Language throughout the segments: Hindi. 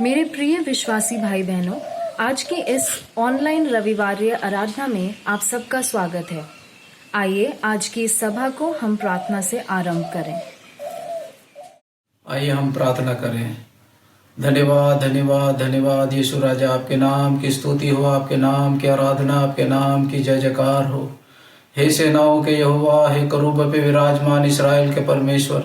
मेरे प्रिय विश्वासी भाई बहनों, आज की इस ऑनलाइन रविवारीय आराधना में आप सबका स्वागत है। आइए आज की इस सभा को हम प्रार्थना से आरंभ करें। आइए हम प्रार्थना करें। धन्यवाद धन्यवाद धन्यवाद यीशु राजा, आपके नाम की स्तुति हो, आपके नाम की आराधना, आपके नाम की जय जयकार हो। हे सेनाओं के यहोवा, हे करूब पे विराजमान इस्राएल के परमेश्वर,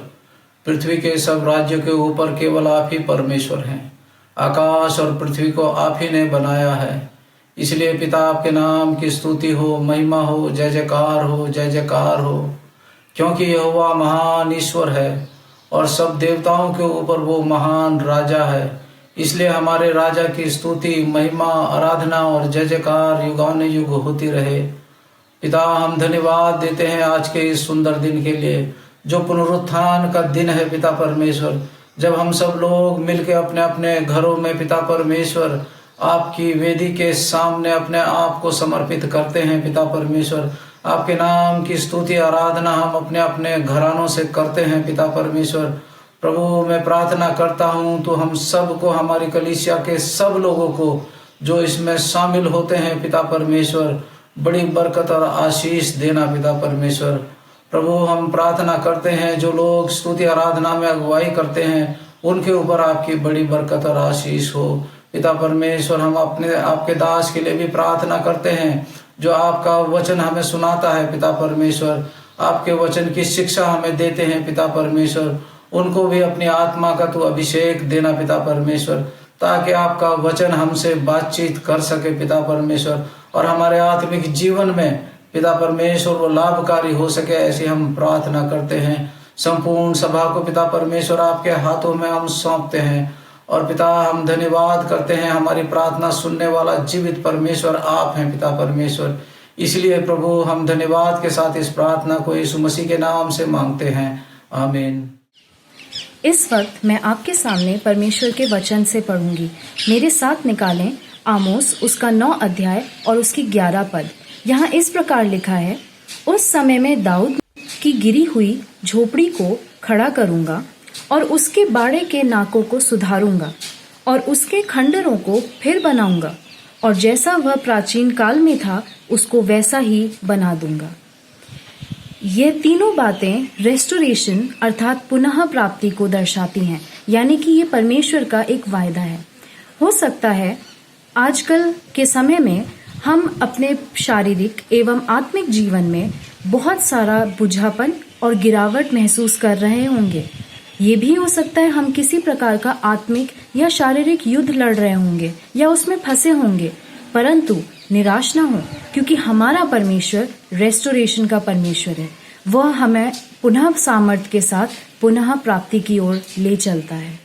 पृथ्वी के सब राज्यों के ऊपर केवल आप ही परमेश्वर हैं। आकाश और पृथ्वी को आप ही ने बनाया है, इसलिए पिता आपके नाम की स्तुति हो, महिमा हो, जय जयकार हो, जय जयकार हो। क्योंकि यहोवा महान ईश्वर है और सब देवताओं के ऊपर वो महान राजा है, इसलिए हमारे राजा की स्तुति, महिमा, आराधना और जय जयकार युगानुयुग होती रहे। पिता, हम धन्यवाद देते हैं आज के इस सुंदर दिन के लिए, जो पुनरुत्थान का दिन है पिता परमेश्वर, जब हम सब लोग मिलकर अपने अपने घरों में पिता परमेश्वर आपकी वेदी के सामने अपने आप को समर्पित करते हैं। पिता परमेश्वर, आपके नाम की स्तुति आराधना हम अपने अपने घरानों से करते हैं। पिता परमेश्वर, प्रभु मैं प्रार्थना करता हूँ तो हम सब को, हमारी कलीसिया के सब लोगों को जो इसमें शामिल होते हैं पिता परमेश्वर, बड़ी बरकत और आशीष देना। पिता परमेश्वर, प्रभु हम प्रार्थना करते हैं जो लोग स्तुति आराधना में अगुवाई करते हैं, उनके ऊपर आपकी बड़ी बरकत और आशीष हो। पिता परमेश्वर, हम अपने आपके दास के लिए भी प्रार्थना करते हैं जो आपका वचन हमें सुनाता है। पिता परमेश्वर, आपके वचन की शिक्षा हमें देते हैं। पिता परमेश्वर, उनको भी अपनी आत्मा का तू अभिषेक देना। पिता परमेश्वर, ताकि आपका वचन हमसे बातचीत कर सके। पिता परमेश्वर, और हमारे आत्मिक जीवन में पिता परमेश्वर वो लाभकारी हो सके, ऐसी हम प्रार्थना करते हैं। संपूर्ण सभा को पिता परमेश्वर आपके हाथों में हम सौंपते हैं। और पिता, हम धन्यवाद करते हैं, हमारी प्रार्थना सुनने वाला जीवित परमेश्वर आप हैं। पिता परमेश्वर, इसलिए प्रभु हम धन्यवाद के साथ इस प्रार्थना को यीशु मसीह के नाम से मांगते हैं, आमीन। इस वक्त मैं आपके सामने परमेश्वर के वचन से पढ़ूंगी। मेरे साथ निकालें आमोस उसका 9 अध्याय और उसकी 11 पद। यहाँ इस प्रकार लिखा है, उस समय में दाऊद की गिरी हुई झोपड़ी को खड़ा करूंगा और उसके बाड़े के नाकों को सुधारूंगा और उसके खंडरों को फिर बनाऊंगा, और जैसा वह प्राचीन काल में था उसको वैसा ही बना दूंगा। ये तीनों बातें रेस्टोरेशन अर्थात पुनः प्राप्ति को दर्शाती हैं, यानी कि ये परमेश्वर का एक वायदा है। हो सकता है आजकल के समय में हम अपने शारीरिक एवं आत्मिक जीवन में बहुत सारा बुझापन और गिरावट महसूस कर रहे होंगे। ये भी हो सकता है हम किसी प्रकार का आत्मिक या शारीरिक युद्ध लड़ रहे होंगे या उसमें फंसे होंगे, परंतु निराश ना हो, क्योंकि हमारा परमेश्वर रेस्टोरेशन का परमेश्वर है। वह हमें पुनः सामर्थ्य के साथ पुनः प्राप्ति की ओर ले चलता है।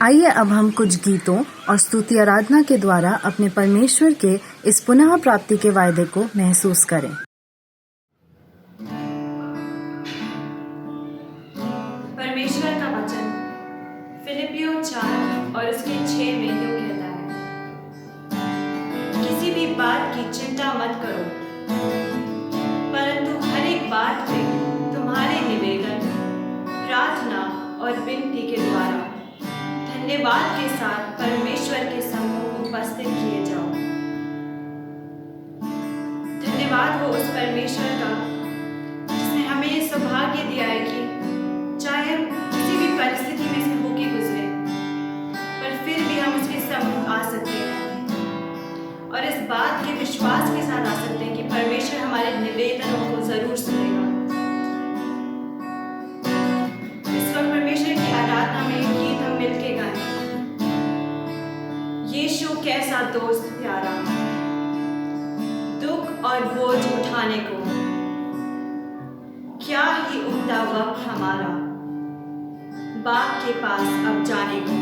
आइए अब हम कुछ गीतों और स्तुति आराधना के द्वारा अपने परमेश्वर के इस पुनः प्राप्ति के वायदे को महसूस करें। परमेश्वर का वचन फिलिपियों 4 और उसके 6 में यूं कहता है, किसी भी बात की चिंता मत करो, परंतु हर एक बात में तुम्हारे निवेदन, प्रार्थना और विनती के द्वारा धन्यवाद के साथ परमेश्वर के सम्मुख उपस्थित किए जाओ। धन्यवाद हो उस परमेश्वर का जिसने हमें ये सौभाग्य दिया है कि चाहे हम किसी भी परिस्थिति में से होके गुजरे, पर फिर भी हम उसके सम्मुख आ सकते हैं और इस बात के विश्वास के साथ आ सकते हैं कि परमेश्वर हमारे निवेदनों को जरूर सुनेगा। इस वक्त परमेश्वर की आराधना में एक गीत हम मिलके गाएं, यीशु कैसा दोस्त प्यारा, दुख और बोझ उठाने को क्या ही उम्दा वक्त हमारा, बाप के पास अब जाने को।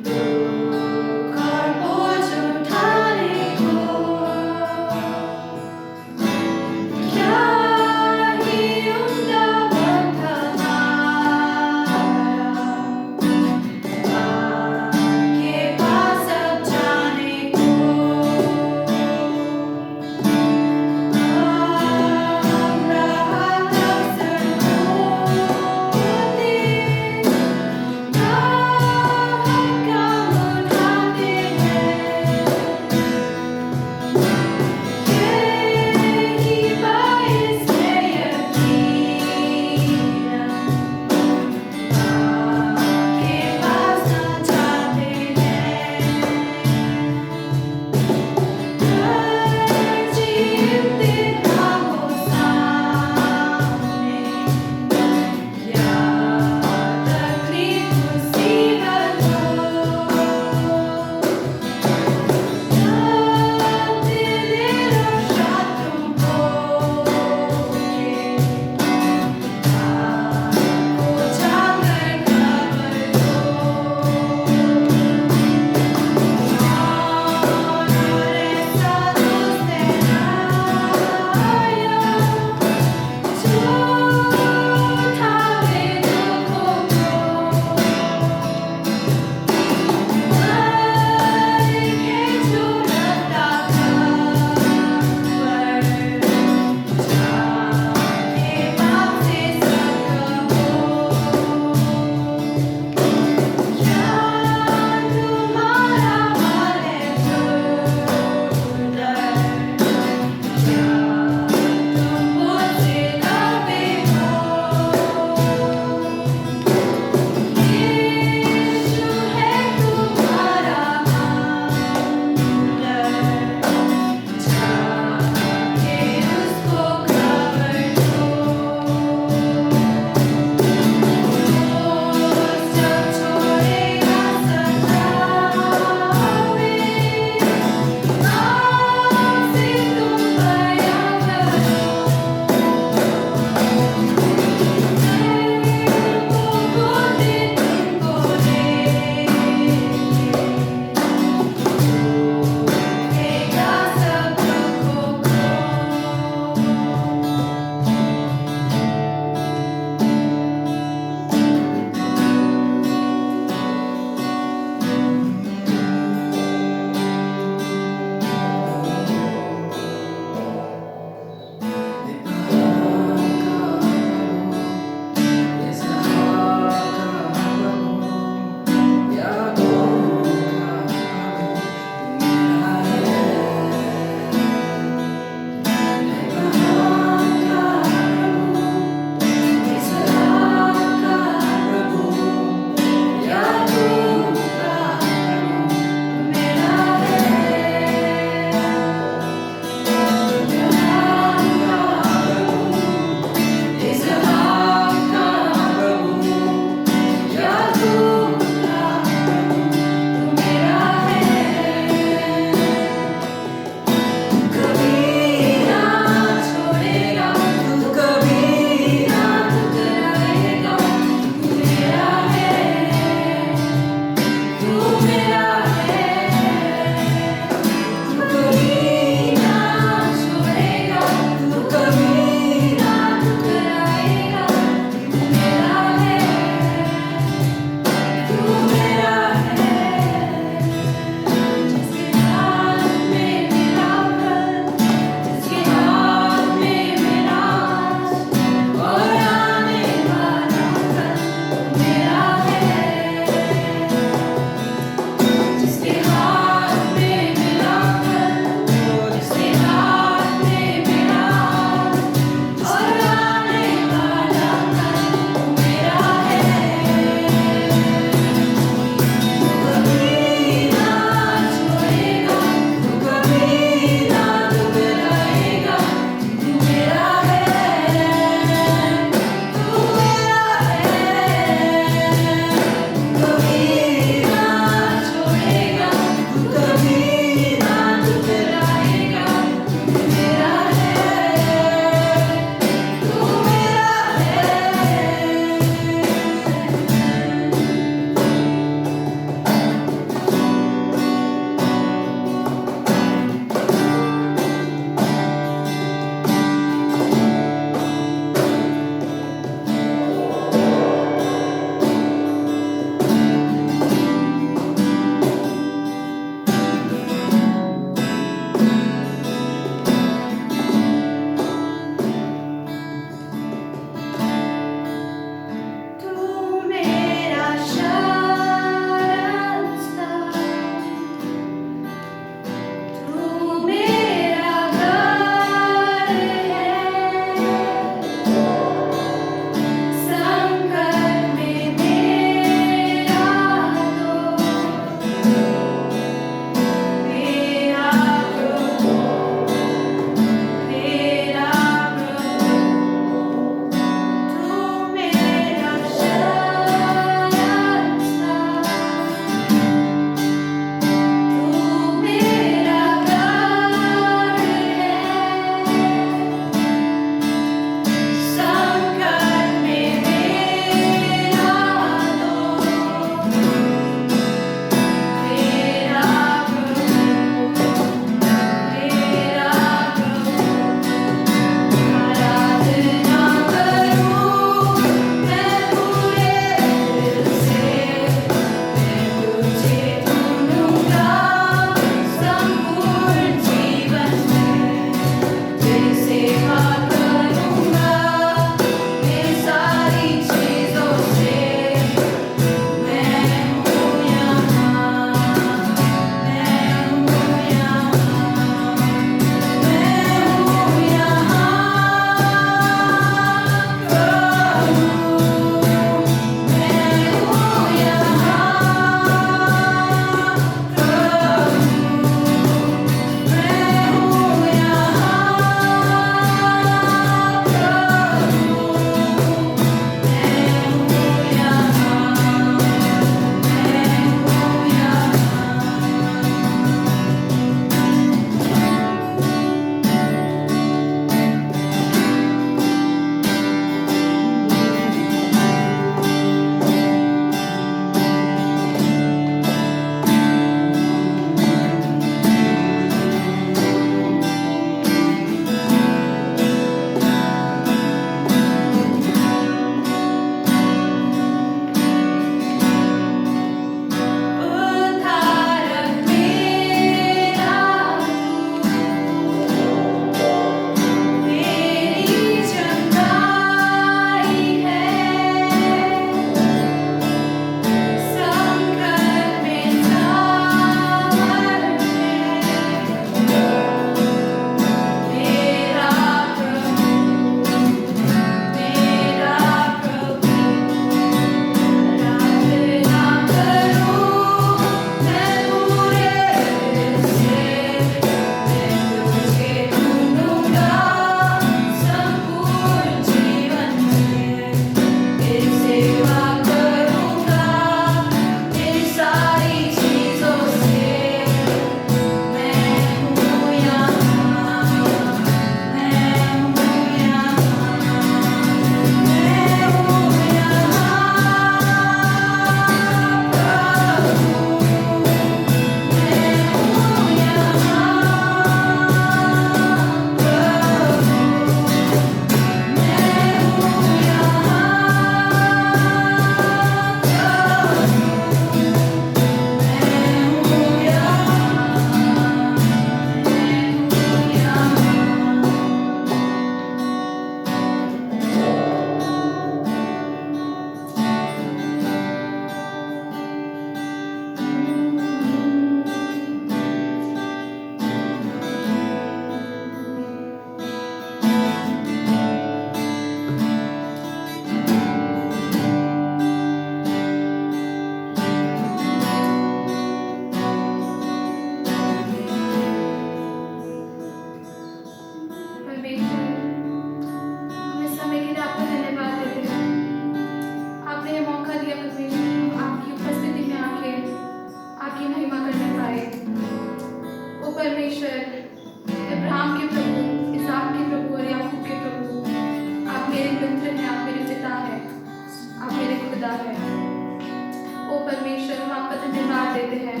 धन्यवाद देते हैं।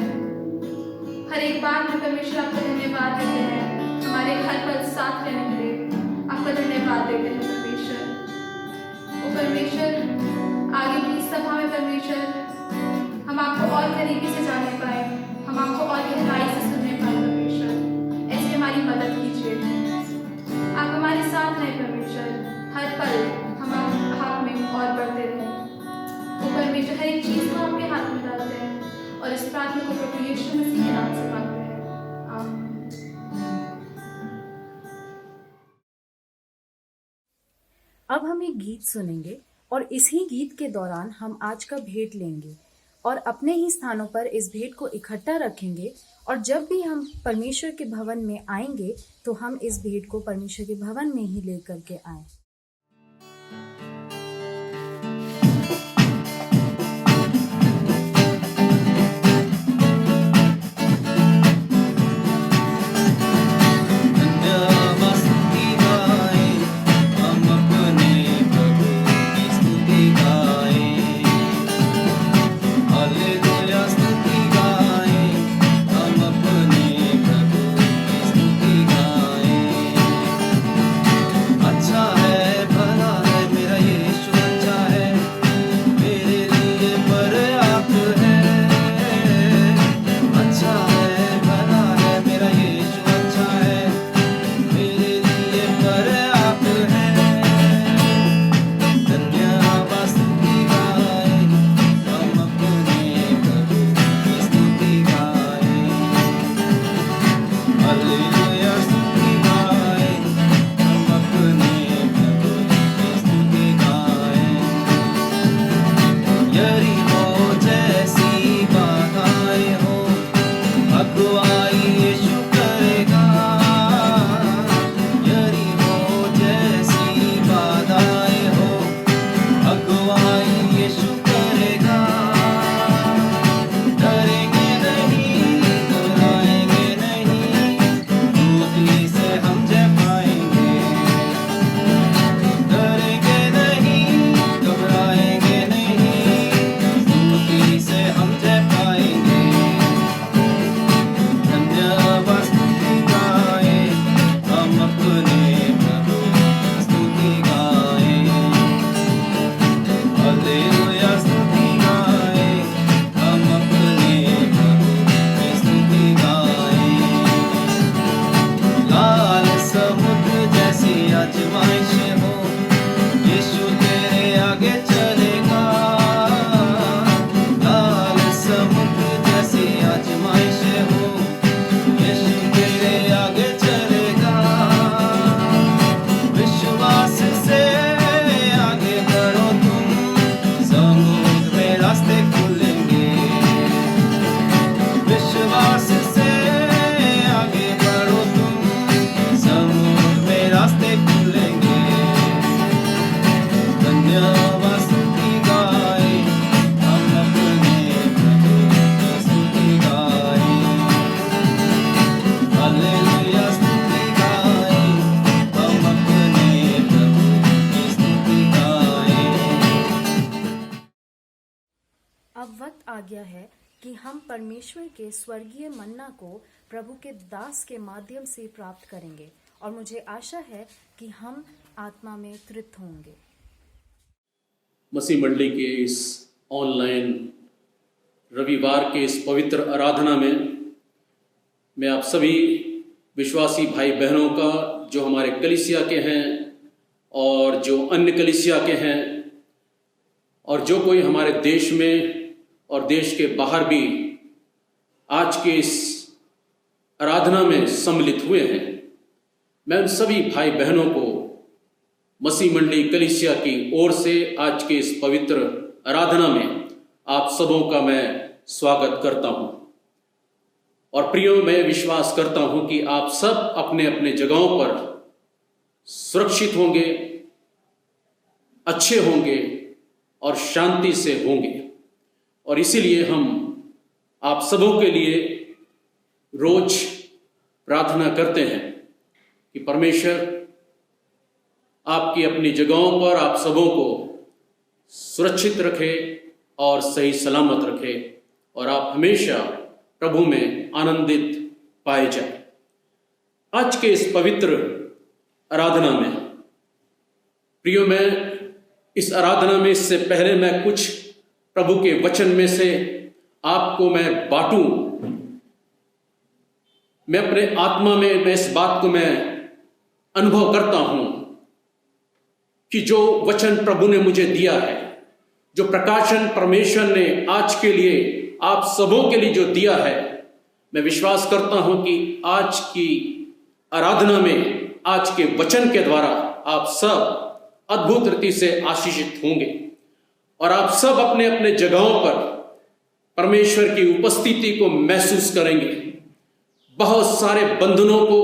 हर एक बात में परमेश्वर आपका धन्यवाद देते हैं। हमारे हर पल साथ रहने के लिए आपका धन्यवाद देते हैं परमेश्वर। ओ परमेश्वर, आगे की सभा में परमेश्वर हम आपको और करीबी से जानने पाए, हम आपको और गहराई से सुनने पाए परमेश्वर। ऐसे हमारी मदद कीजिए, आप हमारे साथ रहें परमेश्वर। हर पल हम आप में और बढ़ते रहें। ओ परमेश्वर, हर एक चीज़ को आपके हाथ में डालते हैं और इस प्रार्थना को प्रभु यीशु मसीह के नाम से मांगते हैं, आमीन। अब हम एक गीत सुनेंगे और इसी गीत के दौरान हम आज का भेंट लेंगे और अपने ही स्थानों पर इस भेंट को इकट्ठा रखेंगे। और जब भी हम परमेश्वर के भवन में आएंगे तो हम इस भेंट को परमेश्वर के भवन में ही लेकर के आए। अब वक्त आ गया है कि हम परमेश्वर के स्वर्गीय मन्ना को प्रभु के दास के माध्यम से प्राप्त करेंगे और मुझे आशा है कि हम आत्मा में तृप्त होंगे। मसीह मंडली के इस ऑनलाइन रविवार के इस पवित्र आराधना में मैं आप सभी विश्वासी भाई बहनों का, जो हमारे कलीसिया के हैं और जो अन्य कलीसिया के हैं और जो कोई हमारे देश में और देश के बाहर भी आज के इस आराधना में सम्मिलित हुए हैं, मैं उन सभी भाई बहनों को मसीह मंडली कलीसिया की ओर से आज के इस पवित्र आराधना में आप सबों का मैं स्वागत करता हूं। और प्रियो, मैं विश्वास करता हूं कि आप सब अपने अपने जगहों पर सुरक्षित होंगे, अच्छे होंगे और शांति से होंगे। और इसीलिए हम आप सबों के लिए रोज प्रार्थना करते हैं कि परमेश्वर आपकी अपनी जगहों पर आप सबों को सुरक्षित रखे और सही सलामत रखे और आप हमेशा प्रभु में आनंदित पाए जाए। आज के इस पवित्र आराधना में प्रियो, मैं इस आराधना में इससे पहले मैं कुछ प्रभु के वचन में से आपको मैं बांटूं। मैं अपने आत्मा में मैं इस बात को मैं अनुभव करता हूं कि जो वचन प्रभु ने मुझे दिया है, जो प्रकाशन परमेश्वर ने आज के लिए आप सबों के लिए जो दिया है, मैं विश्वास करता हूं कि आज की आराधना में आज के वचन के द्वारा आप सब अद्भुत रीति से आशीषित होंगे और आप सब अपने अपने जगहों पर परमेश्वर की उपस्थिति को महसूस करेंगे। बहुत सारे बंधनों को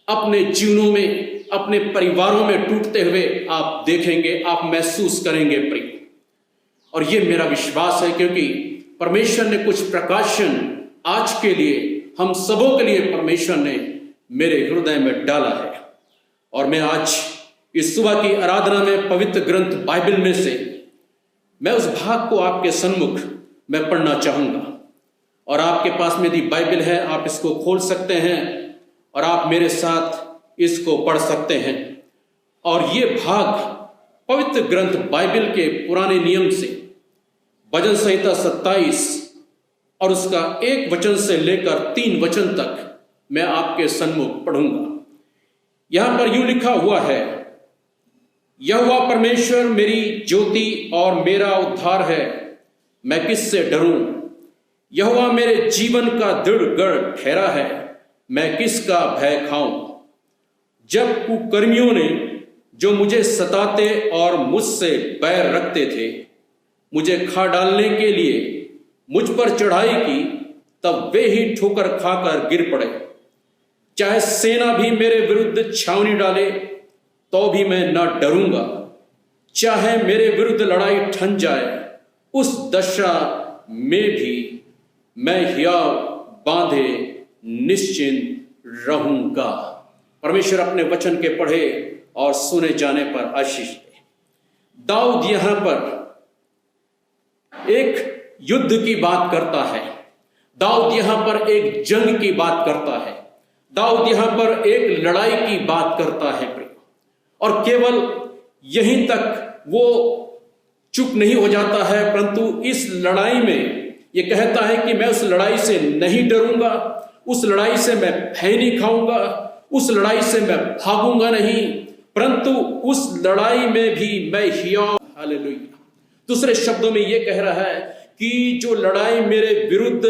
अपने जीवनों में, अपने परिवारों में टूटते हुए आप देखेंगे, आप महसूस करेंगे प्रिय। और ये मेरा विश्वास है, क्योंकि परमेश्वर ने कुछ प्रकाशन आज के लिए हम सबों के लिए परमेश्वर ने मेरे हृदय में डाला है। और मैं आज इस सुबह की आराधना में पवित्र ग्रंथ बाइबल में से मैं उस भाग को आपके सन्मुख मैं पढ़ना चाहूंगा। और आपके पास में यदि बाइबल है, आप इसको खोल सकते हैं और आप मेरे साथ इसको पढ़ सकते हैं। और ये भाग पवित्र ग्रंथ बाइबल के पुराने नियम से भजन संहिता 27 और उसका 1 वचन से लेकर 3 वचन तक मैं आपके सन्मुख पढ़ूंगा। यहां पर यूं लिखा हुआ है, यहोवा परमेश्वर मेरी ज्योति और मेरा उद्धार है, मैं किससे डरूं। यहोवा मेरे जीवन का दृढ़ गढ़ ठहरा है, मैं किसका भय खाऊं। जब कुकर्मियों ने जो मुझे सताते और मुझसे बैर रखते थे, मुझे खा डालने के लिए मुझ पर चढ़ाई की, तब वे ही ठोकर खाकर गिर पड़े। चाहे सेना भी मेरे विरुद्ध छावनी डाले तो भी मैं न डरूंगा। चाहे मेरे विरुद्ध लड़ाई ठन जाए, उस दशा में भी मैं हियाव बांधे निश्चिंत रहूंगा। परमेश्वर अपने वचन के पढ़े और सुने जाने पर आशीष दे। दाऊद यहां पर एक युद्ध की बात करता है, दाऊद यहां पर एक जंग की बात करता है, दाऊद यहां पर एक लड़ाई की बात करता है। और केवल यहीं तक वो चुप नहीं हो जाता है, परंतु इस लड़ाई में ये कहता है कि मैं उस लड़ाई से नहीं डरूंगा, उस लड़ाई से मैं भय नहीं खाऊंगा, उस लड़ाई से मैं भागूंगा नहीं, परंतु उस लड़ाई में भी मैं हियाव। हालेलुया। दूसरे शब्दों में ये कह रहा है कि जो लड़ाई मेरे विरुद्ध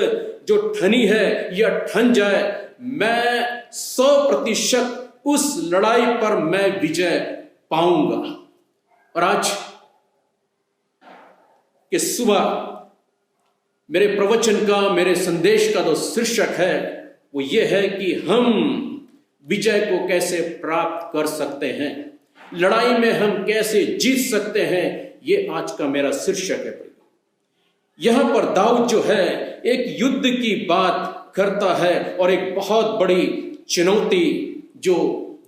जो ठनी है या ठन जाए, मैं 100% उस लड़ाई पर मैं विजय पाऊंगा। और आज के सुबह मेरे प्रवचन का, मेरे संदेश का जो शीर्षक है वो ये है कि हम विजय को कैसे प्राप्त कर सकते हैं, लड़ाई में हम कैसे जीत सकते हैं। ये आज का मेरा शीर्षक है। यहां पर दाऊद जो है एक युद्ध की बात करता है और एक बहुत बड़ी चुनौती जो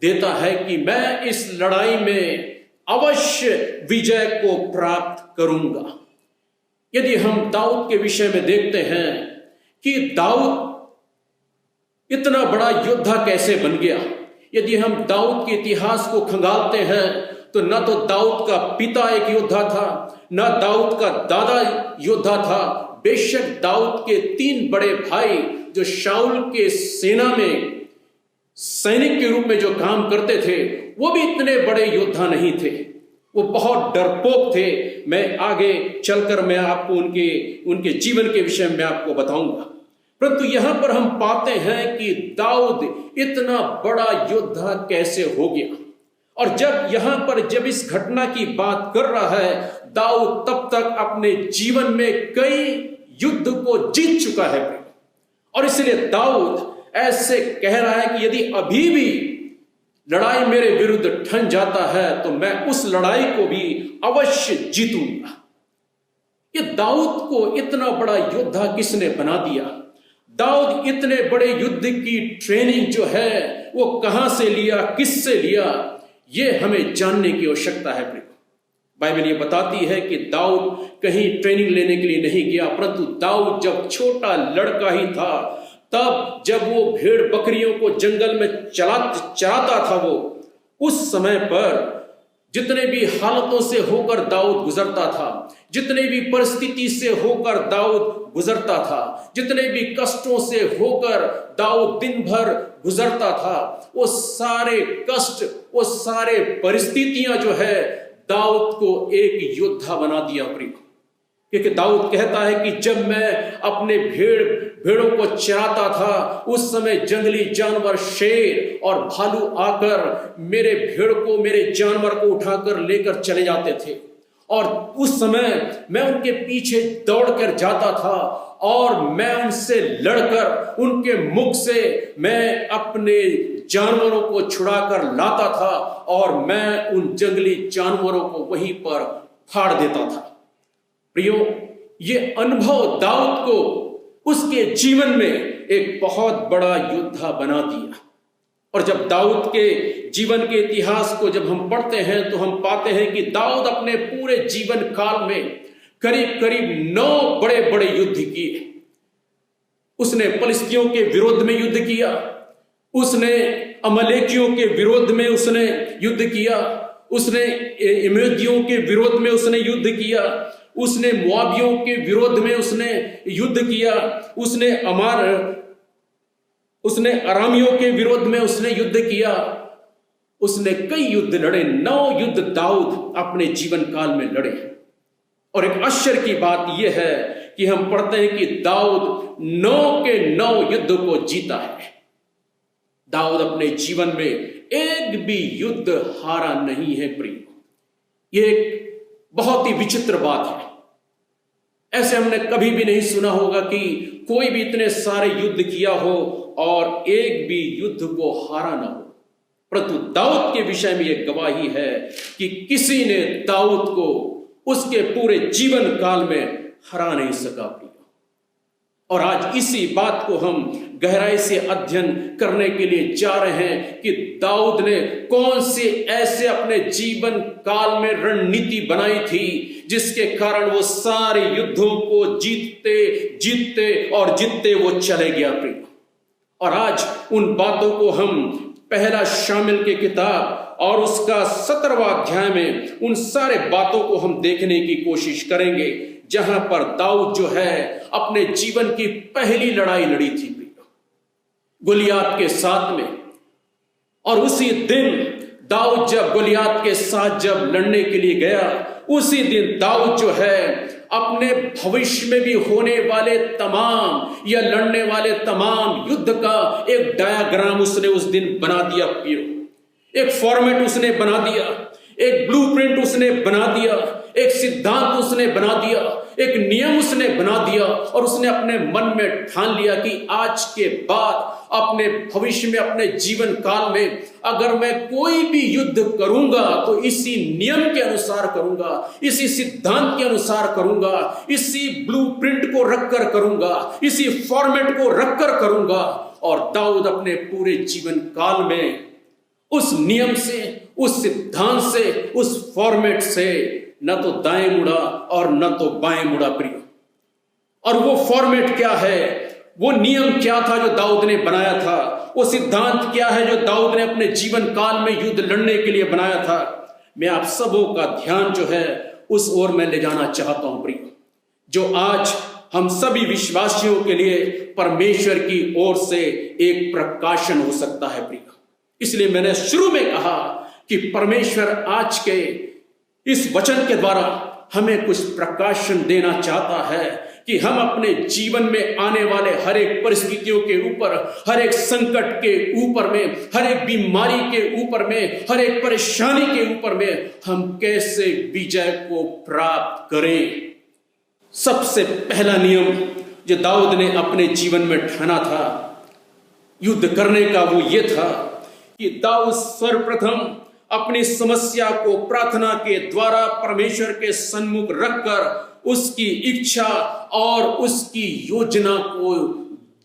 देता है कि मैं इस लड़ाई में अवश्य विजय को प्राप्त करूंगा। यदि हम दाऊद के विषय में देखते हैं कि दाऊद इतना बड़ा योद्धा कैसे बन गया, यदि हम दाऊद के इतिहास को खंगालते हैं तो न तो दाऊद का पिता एक योद्धा था, न दाऊद का दादा योद्धा था। बेशक दाऊद के 3 बड़े भाई जो शाऊल के सेना में सैनिक के रूप में जो काम करते थे, वो भी इतने बड़े योद्धा नहीं थे, वो बहुत डरपोक थे। मैं आगे चलकर मैं आपको उनके जीवन के विषय में आपको बताऊंगा। परंतु यहां पर हम पाते हैं कि दाऊद इतना बड़ा योद्धा कैसे हो गया। और जब इस घटना की बात कर रहा है, दाऊद तब तक अपने जीवन में कई युद्ध को जीत चुका है। और इसलिए दाऊद ऐसे कह रहा है कि यदि अभी भी लड़ाई मेरे विरुद्ध ठन जाता है तो मैं उस लड़ाई को भी अवश्य जीतूंगा। ये दाऊद को इतना बड़ा योद्धा किसने बना दिया? दाऊद इतने बड़े युद्ध की ट्रेनिंग जो है वो कहां से लिया, किससे लिया, ये हमें जानने की आवश्यकता है। बाइबल ये बताती है कि दाऊद कहीं ट्रेनिंग लेने के लिए नहीं गया, परंतु दाऊद जब छोटा लड़का ही था, तब जब वो भेड़ बकरियों को जंगल में चराता था, वो उस समय पर जितने भी हालतों से होकर दाऊद गुजरता था, जितने भी परिस्थिति से होकर दाऊद गुजरता था, जितने भी कष्टों से होकर दाऊद दिन भर गुजरता था, वो सारे कष्ट, वो सारे परिस्थितियां जो है दाऊद को एक योद्धा बना दिया प्रिय। क्योंकि दाऊद कहता है कि जब मैं अपने भेड़ों को चराता था, उस समय जंगली जानवर शेर और भालू आकर मेरे भेड़ को, मेरे जानवर को उठाकर लेकर चले जाते थे, और उस समय मैं उनके पीछे दौड़कर जाता था और मैं उनसे लड़कर उनके मुख से मैं अपने जानवरों को छुड़ाकर लाता था और मैं उन जंगली जानवरों को वहीं पर फाड़ देता था। प्रियो, ये अनुभव दाऊद को उसके जीवन में एक बहुत बड़ा योद्धा बना दिया। और जब दाऊद के जीवन के इतिहास को जब हम पढ़ते हैं तो हम पाते हैं कि दाऊद अपने पूरे जीवन काल में करीब करीब 9 बड़े बड़े युद्ध किए। उसने फलिस्तियों के विरोध में युद्ध किया, उसने अमलेकियों के विरोध में उसने युद्ध किया, उसने इमेदियों के विरोध में उसने युद्ध किया, उसने मुआबियों के विरोध में उसने युद्ध किया, उसने अरामियों के विरोध में उसने युद्ध किया। उसने कई युद्ध लड़े, 9 युद्ध दाऊद अपने जीवन काल में लड़े। और एक आश्चर्य की बात यह है कि हम पढ़ते हैं कि दाऊद 9 के 9 युद्ध को जीता है। दाऊद अपने जीवन में एक भी युद्ध हारा नहीं है प्रिय। यह एक बहुत ही विचित्र बात है। ऐसे हमने कभी भी नहीं सुना होगा कि कोई भी इतने सारे युद्ध किया हो और एक भी युद्ध को हारा ना हो। परंतु दाऊद के विषय में यह गवाही है कि किसी ने दाऊद को उसके पूरे जीवन काल में हरा नहीं सका प्रिय। और आज इसी बात को हम गहराई से अध्ययन करने के लिए जा रहे हैं कि दाऊद ने कौन से ऐसे अपने जीवन काल में रणनीति बनाई थी जिसके कारण वो सारे युद्धों को जीतते वो चले गया प्रिय। और आज उन बातों को हम पहला शामिल की किताब और उसका 17वां अध्याय में उन सारे बातों को हम देखने की कोशिश करेंगे, जहां पर दाऊद जो है अपने जीवन की पहली लड़ाई लड़ी थी गोलियात के साथ में। और उसी दिन दाऊद जब गोलियात के साथ जब लड़ने के लिए गया, उसी दिन दाऊद जो है अपने भविष्य में भी होने वाले तमाम या लड़ने वाले तमाम युद्ध का एक डायग्राम उसने उस दिन बना दिया प्रियो। एक फॉर्मेट उसने बना दिया, एक ब्लूप्रिंट उसने बना दिया, एक सिद्धांत उसने बना दिया, एक नियम उसने बना दिया। और उसने अपने मन में ठान लिया कि आज के बाद अपने भविष्य में, अपने जीवन काल में अगर मैं कोई भी युद्ध करूंगा तो इसी नियम के अनुसार करूंगा, इसी सिद्धांत के अनुसार करूंगा, इसी ब्लूप्रिंट को रखकर करूंगा, इसी फॉर्मेट को रखकर करूंगा। और दाऊद अपने पूरे जीवन काल में उस नियम से, उस सिद्धांत से, उस फॉर्मेट से न तो दाएं मुड़ा और न तो बाएं मुड़ा प्रिय। और वो फॉर्मेट क्या है, वो नियम क्या था जो दाऊद ने बनाया था, वो सिद्धांत क्या है जो दाऊद ने अपने जीवन काल में युद्ध लड़ने के लिए बनाया था, मैं आप सबों का ध्यान जो है उस ओर मैं ले जाना चाहता हूं प्रिय, जो आज हम सभी विश्वासियों के लिए परमेश्वर की ओर से एक प्रकाशन हो सकता है प्रिय। इसलिए मैंने शुरू में कहा कि परमेश्वर आज के इस वचन के द्वारा हमें कुछ प्रकाशन देना चाहता है कि हम अपने जीवन में आने वाले हर एक परिस्थितियों के ऊपर, हर एक संकट के ऊपर में, हर एक बीमारी के ऊपर में, हर एक परेशानी के ऊपर में हम कैसे विजय को प्राप्त करें। सबसे पहला नियम जो दाऊद ने अपने जीवन में ठाना था युद्ध करने का, वो ये था कि दाऊद सर्वप्रथम अपनी समस्या को प्रार्थना के द्वारा परमेश्वर के सन्मुख रखकर उसकी इच्छा और उसकी योजना को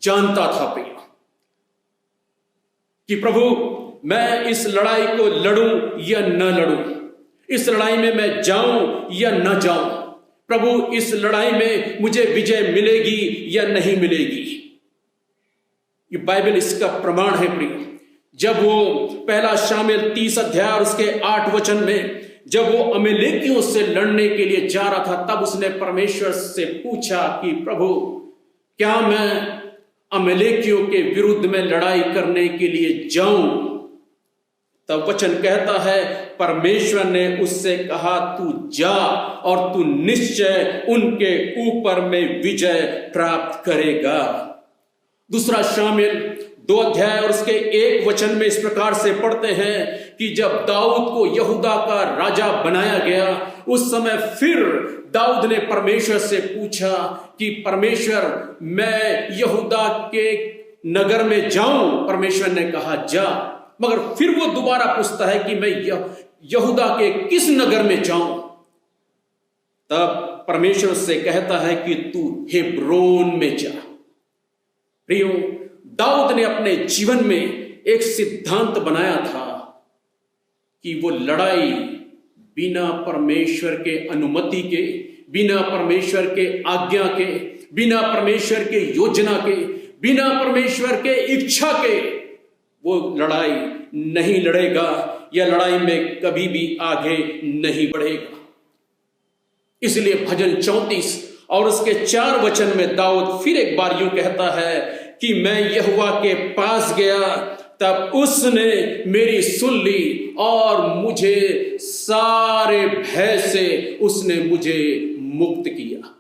जानता था प्रिय, कि प्रभु मैं इस लड़ाई को लड़ूं या न लड़ूं, इस लड़ाई में मैं जाऊं या न जाऊं, प्रभु इस लड़ाई में मुझे विजय मिलेगी या नहीं मिलेगी। ये बाइबल इसका प्रमाण है प्रिय। जब वो पहला शामुएल 30 अध्याय और उसके 8 वचन में जब वो अमेलेकियों से लड़ने के लिए जा रहा था, तब उसने परमेश्वर से पूछा कि प्रभु क्या मैं अमेलेकियों के विरुद्ध में लड़ाई करने के लिए जाऊं? तब वचन कहता है परमेश्वर ने उससे कहा तू जा और तू निश्चय उनके ऊपर में विजय प्राप्त करेगा। दूसरा शामुएल 2 अध्याय और उसके 1 वचन में इस प्रकार से पढ़ते हैं कि जब दाऊद को यहूदा का राजा बनाया गया, उस समय फिर दाऊद ने परमेश्वर से पूछा कि परमेश्वर मैं यहूदा के नगर में जाऊं? परमेश्वर ने कहा जा। मगर फिर वो दोबारा पूछता है कि मैं यहूदा के किस नगर में जाऊं? तब परमेश्वर से कहता है कि तू हेब्रोन में जा। प्रियो, दाऊद ने अपने जीवन में एक सिद्धांत बनाया था कि वो लड़ाई बिना परमेश्वर के अनुमति के, बिना परमेश्वर के आज्ञा के, बिना परमेश्वर के योजना के, बिना परमेश्वर के इच्छा के वो लड़ाई नहीं लड़ेगा या लड़ाई में कभी भी आगे नहीं बढ़ेगा। इसलिए भजन 34 और उसके 4 वचन में दाऊद फिर एक बार यूं कहता है कि मैं यहोवा के पास गया, तब उसने मेरी सुन ली और मुझे सारे भय से उसने मुझे मुक्त किया।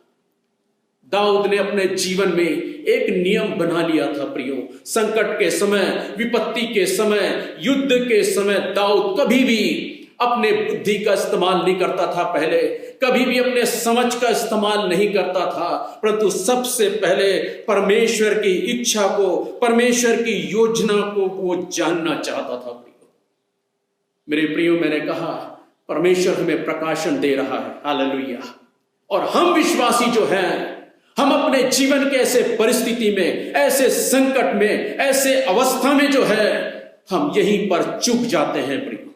दाऊद ने अपने जीवन में एक नियम बना लिया था प्रियो। संकट के समय, विपत्ति के समय, युद्ध के समय दाऊद कभी भी अपने बुद्धि का इस्तेमाल नहीं करता था, पहले कभी भी अपने समझ का इस्तेमाल नहीं करता था, परंतु सबसे पहले परमेश्वर की इच्छा को, परमेश्वर की योजना को वो जानना चाहता था प्रियो। मेरे प्रियो, मैंने कहा परमेश्वर हमें प्रकाशन दे रहा है, हालेलुया। और हम विश्वासी जो हैं, हम अपने जीवन के ऐसे परिस्थिति में, ऐसे संकट में, ऐसे अवस्था में जो है, हम यहीं पर चूक जाते हैं प्रियो।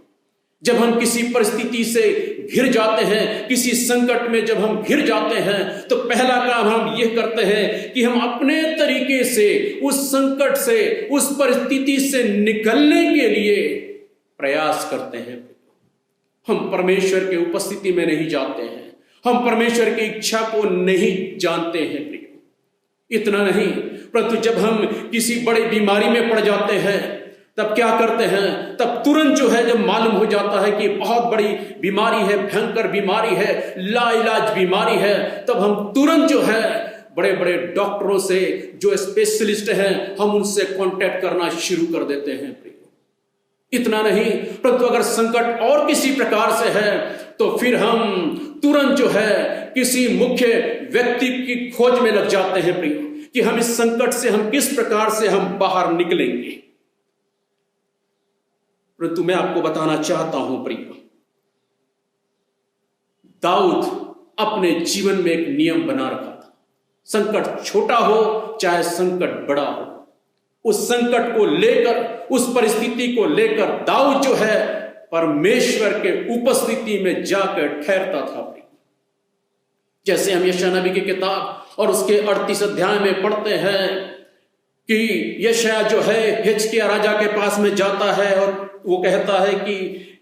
जब हम किसी परिस्थिति से घिर जाते हैं, किसी संकट में जब हम घिर जाते हैं, तो पहला काम हम यह करते हैं कि हम अपने तरीके से उस संकट से, उस परिस्थिति से निकलने के लिए प्रयास करते हैं। हम परमेश्वर के उपस्थिति में नहीं जाते हैं, हम परमेश्वर की इच्छा को नहीं जानते हैं प्रिय। इतना नहीं, परंतु जब हम किसी बड़ी बीमारी में पड़ जाते हैं, तब क्या करते हैं? तब तुरंत जो है, जब मालूम हो जाता है कि बहुत बड़ी बीमारी है, भयंकर बीमारी है, लाइलाज बीमारी है, तब हम तुरंत जो है बड़े बड़े डॉक्टरों से, जो स्पेशलिस्ट हैं, हम उनसे कांटेक्ट करना शुरू कर देते हैं प्रिय। इतना नहीं, परंतु अगर संकट और किसी प्रकार से है, तो फिर हम तुरंत जो है किसी मुख्य व्यक्ति की खोज में लग जाते हैं प्रिय, कि हम इस संकट से, हम किस प्रकार से हम बाहर निकलेंगे। परंतु मैं आपको बताना चाहता हूं प्रिय, दाऊद अपने जीवन में एक नियम बना रखा था। संकट छोटा हो चाहे संकट बड़ा हो, उस संकट को लेकर, उस परिस्थिति को लेकर दाऊद जो है परमेश्वर के उपस्थिति में जाकर ठहरता था। जैसे हम यशायाह नबी की किताब और उसके 38 अध्याय में पढ़ते हैं कि यशायाह जो है हिजकिय्याह राजा के पास में जाता है और वो कहता है कि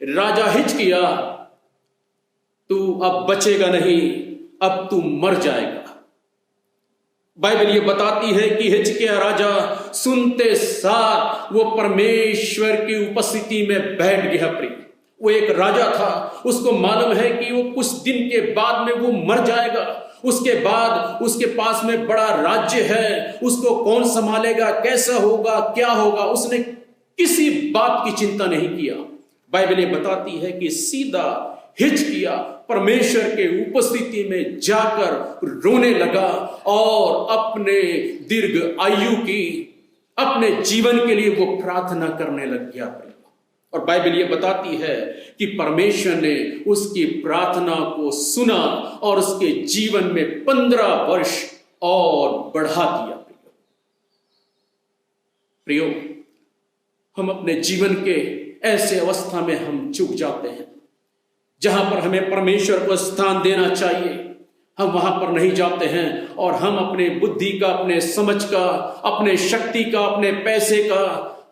राजा हिजकिय्याह, तू अब बचेगा नहीं, अब तू मर जाएगा। बाइबल ये बताती है कि हिजकिय्याह राजा सुनते साथ वो परमेश्वर की उपस्थिति में बैठ गया प्रिय। वो एक राजा था, उसको मालूम है कि वो कुछ दिन के बाद में वो मर जाएगा, उसके बाद उसके पास में बड़ा राज्य है, उसको कौन संभालेगा, कैसा होगा, क्या होगा, उसने किसी बात की चिंता नहीं किया। बाइबल ये बताती है कि सीधा हिजकिय्याह परमेश्वर के उपस्थिति में जाकर रोने लगा और अपने दीर्घ आयु की, अपने जीवन के लिए वो प्रार्थना करने लग गया। और बाइबल ये बताती है कि परमेश्वर ने उसकी प्रार्थना को सुना और उसके जीवन में 15 वर्ष और बढ़ा दिया। प्रियो, हम अपने जीवन के ऐसे अवस्था में हम चूक जाते हैं जहां पर हमें परमेश्वर को स्थान देना चाहिए, हम वहां पर नहीं जाते हैं और हम अपने बुद्धि का, अपने समझ का, अपने शक्ति का, अपने पैसे का,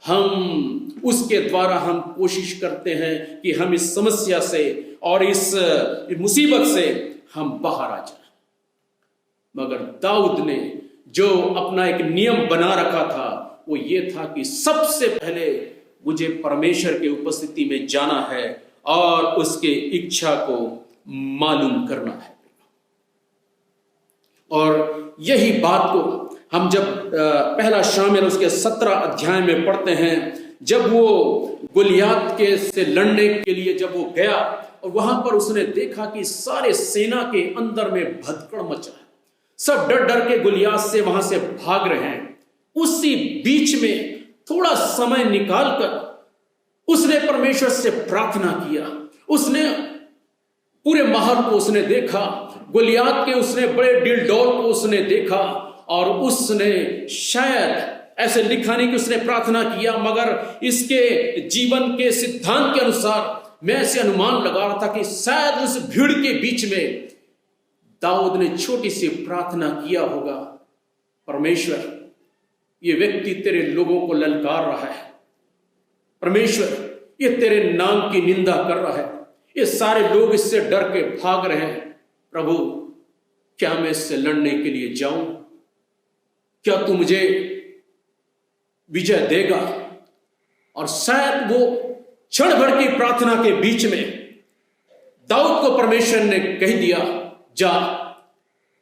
हम उसके द्वारा हम कोशिश करते हैं कि हम इस समस्या से और इस मुसीबत से हम बाहर आ जाएं। मगर दाऊद ने जो अपना एक नियम बना रखा था वो ये था कि सबसे पहले मुझे परमेश्वर की उपस्थिति में जाना है और उसके इच्छा को मालूम करना है। और यही बात को हम जब पहला शामिल उसके 17 अध्याय में पढ़ते हैं, जब वो गुलियात के से लड़ने के लिए जब वो गया और वहां पर उसने देखा कि सारे सेना के अंदर में भगदड़ मचा है, सब डर डर के गुलियात से वहां से भाग रहे हैं। उसी बीच में थोड़ा समय निकालकर उसने परमेश्वर से प्रार्थना किया। उसने पूरे महल को उसने देखा, गुलियात के उसने बड़े डिलडोल को उसने देखा और उसने शायद ऐसे लिखा नहीं कि उसने प्रार्थना किया, मगर इसके जीवन के सिद्धांत के अनुसार मैं ऐसे अनुमान लगा रहा था कि शायद उस भीड़ के बीच में दाऊद ने छोटी सी प्रार्थना किया होगा, परमेश्वर ये व्यक्ति तेरे लोगों को ललकार रहा है, परमेश्वर ये तेरे नाम की निंदा कर रहा है, ये सारे लोग इससे डर के भाग रहे हैं, प्रभु क्या मैं इससे लड़ने के लिए जाऊं? क्या तू मुझे विजय देगा? और शायद वो क्षण भर की प्रार्थना के बीच में दाऊद को परमेश्वर ने कह दिया, जा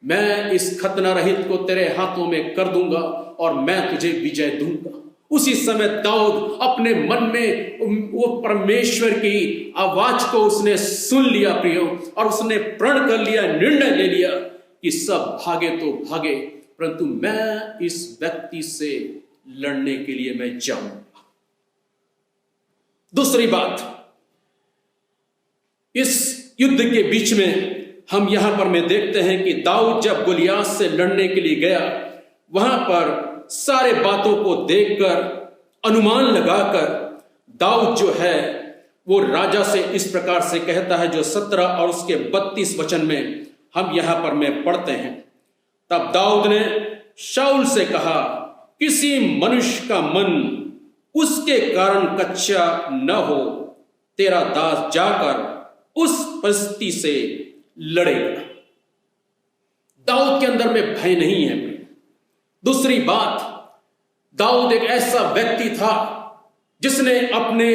मैं इस खतना रहित को तेरे हाथों में कर दूंगा और मैं तुझे विजय दूंगा। उसी समय दाऊद अपने मन में वो परमेश्वर की आवाज को उसने सुन लिया प्रियो, और उसने प्रण कर लिया, निर्णय ले लिया कि सब भागे तो भागे, परंतु मैं इस व्यक्ति से लड़ने के लिए मैं जाऊंगा। दूसरी बात, इस युद्ध के बीच में हम यहां पर में देखते हैं कि दाऊद जब गुलियात से लड़ने के लिए गया, वहां पर सारे बातों को देखकर अनुमान लगाकर दाऊद जो है वो राजा से इस प्रकार से कहता है, जो 17 और उसके 32 वचन में हम यहां पर में पढ़ते हैं। तब दाऊद ने शाऊल से कहा, किसी मनुष्य का मन उसके कारण कच्चा न हो, तेरा दास जाकर उस परिस्थिति से लड़ेगा। दाऊद के अंदर में भय नहीं है। दूसरी बात, दाऊद एक ऐसा व्यक्ति था जिसने अपने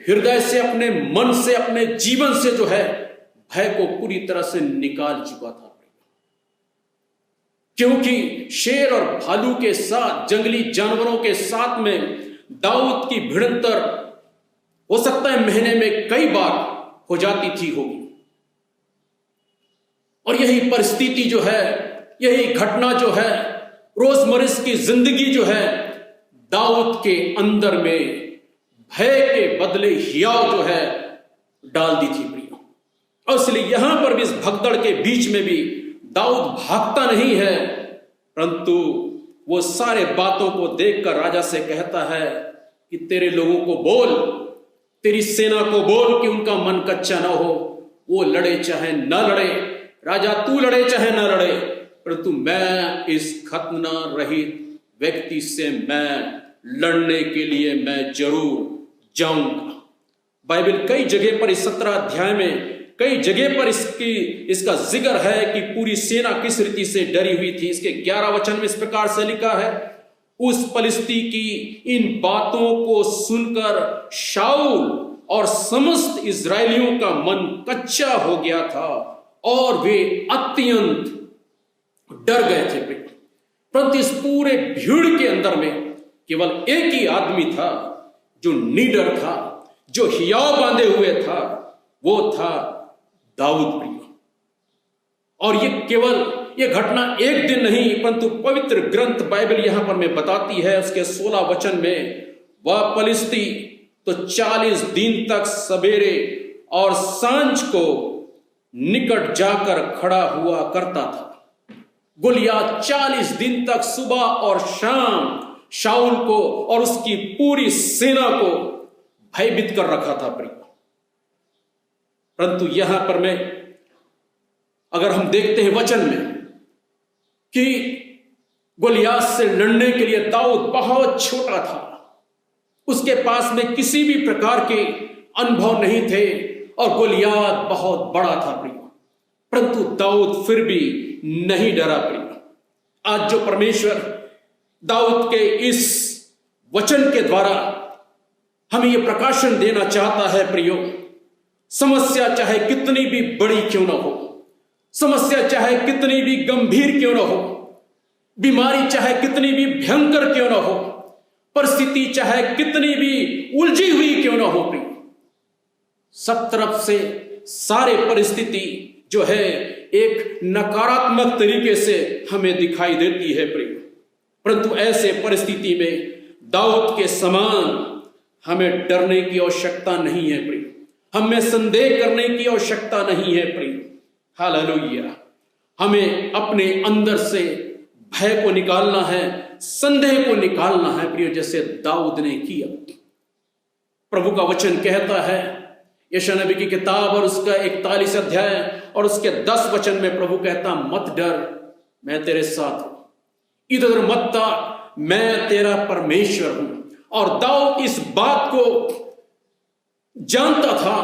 हृदय से, अपने मन से, अपने जीवन से जो है भय को पूरी तरह से निकाल चुका था। क्योंकि शेर और भालू के साथ, जंगली जानवरों के साथ में दाऊद की भिड़ंतर हो सकता है महीने में कई बार हो जाती थी होगी। और यही परिस्थिति जो है, यही घटना जो है, रोजमर्रा की जिंदगी जो है, दाऊद के अंदर में भय के बदले हियाव जो है डाल दी थी प्रियो। और इसलिए यहां पर भी इस भगदड़ के बीच में भी दाऊद भागता नहीं है, परंतु वो सारे बातों को देखकर राजा से कहता है कि तेरे लोगों को बोल, तेरी सेना को बोल कि उनका मन कच्चा ना हो, वो लड़े चाहे ना लड़े, राजा तू लड़े चाहे ना लड़े, परंतु मैं इस खतना रहित व्यक्ति से मैं लड़ने के लिए मैं जरूर जाऊंगा। बाइबल कई जगह पर इस 17 अध्याय में कई जगह पर इसका जिक्र है कि पूरी सेना किस रीति से डरी हुई थी। इसके 11 वचन में इस प्रकार से लिखा है, उस पलिश्ती की इन बातों को सुनकर शाऊल और समस्त इजरायलियों का मन कच्चा हो गया था और वे अत्यंत डर गए थे। परंतु इस पूरे भीड़ के अंदर में केवल एक ही आदमी था जो निडर था, जो हियाव बांधे हुए था, वो था दाऊद प्रिय। और ये घटना एक दिन नहीं, परंतु पवित्र ग्रंथ बाइबल यहां पर में बताती है, उसके 16 वचन में, वह पलिश्ती तो 40 दिन तक सवेरे और सांझ को निकट जाकर खड़ा हुआ करता था। गुलियात 40 दिन तक सुबह और शाम शाऊल को और उसकी पूरी सेना को भयभीत कर रखा था प्रिय। परंतु यहां पर अगर हम देखते हैं वचन में कि गोलियात से लड़ने के लिए दाऊद बहुत छोटा था, उसके पास में किसी भी प्रकार के अनुभव नहीं थे और गोलियात बहुत बड़ा था प्रिय, परंतु दाऊद फिर भी नहीं डरा प्रिय। आज जो परमेश्वर दाऊद के इस वचन के द्वारा हमें यह प्रकाशन देना चाहता है प्रियो, समस्या चाहे कितनी भी बड़ी क्यों ना हो, समस्या चाहे कितनी भी गंभीर क्यों ना हो, बीमारी चाहे कितनी भी भयंकर क्यों ना हो, परिस्थिति चाहे कितनी भी उलझी हुई क्यों ना हो प्रिय, सब तरफ से सारे परिस्थिति जो है एक नकारात्मक तरीके से हमें दिखाई देती है प्रिय, परंतु ऐसे परिस्थिति में दाऊद के समान हमें डरने की आवश्यकता नहीं है प्रिय, हमें संदेह करने की आवश्यकता नहीं है प्रिय। हालेलुया। हमें अपने अंदर से भय को निकालना है, संदेह को निकालना है प्रिय, जैसे दाऊद ने किया। प्रभु का वचन कहता है यशायाह नबी की किताब और उसका 41 अध्याय और उसके 10 वचन में प्रभु कहता, मत डर, मैं तेरे साथ हूं, इधर मत ताक, मैं तेरा परमेश्वर हूं। और दाऊद इस बात को जानता था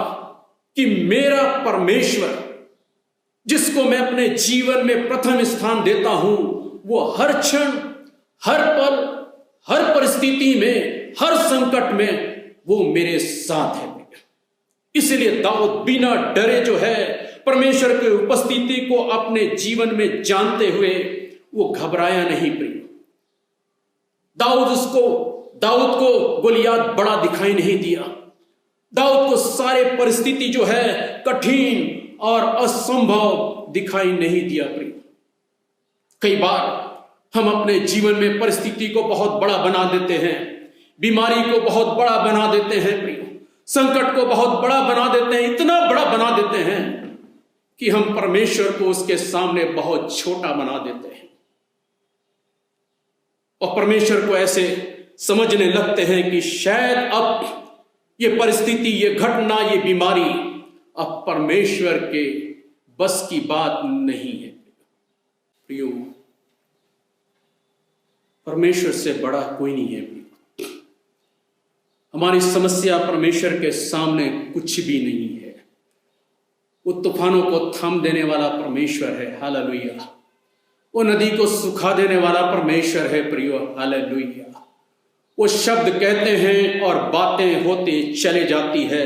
कि मेरा परमेश्वर जिसको मैं अपने जीवन में प्रथम स्थान देता हूं, वो हर क्षण, हर पल, हर परिस्थिति में, हर संकट में वो मेरे साथ है। इसलिए दाऊद बिना डरे जो है परमेश्वर की उपस्थिति को अपने जीवन में जानते हुए वो घबराया नहीं प्रिय। दाऊद को गोलियात बड़ा दिखाई नहीं दिया, दाऊद को सारे परिस्थिति जो है कठिन और असंभव दिखाई नहीं दिया प्रिय। कई बार हम अपने जीवन में परिस्थिति को बहुत बड़ा बना देते हैं, बीमारी को बहुत बड़ा बना देते हैं प्रिय, संकट को बहुत बड़ा बना देते हैं, इतना बड़ा बना देते हैं कि हम परमेश्वर को उसके सामने बहुत छोटा बना देते हैं और परमेश्वर को ऐसे समझने लगते हैं कि शायद अब ये परिस्थिति, ये घटना, ये बीमारी अब परमेश्वर के बस की बात नहीं है। प्रियो, परमेश्वर से बड़ा कोई नहीं है प्रियो। हमारी समस्या परमेश्वर के सामने कुछ भी नहीं है। वो तूफानों को थाम देने वाला परमेश्वर है, हालेलुया। वो नदी को सुखा देने वाला परमेश्वर है प्रियो, हालेलुया। वो शब्द कहते हैं और बातें होते चले जाती है,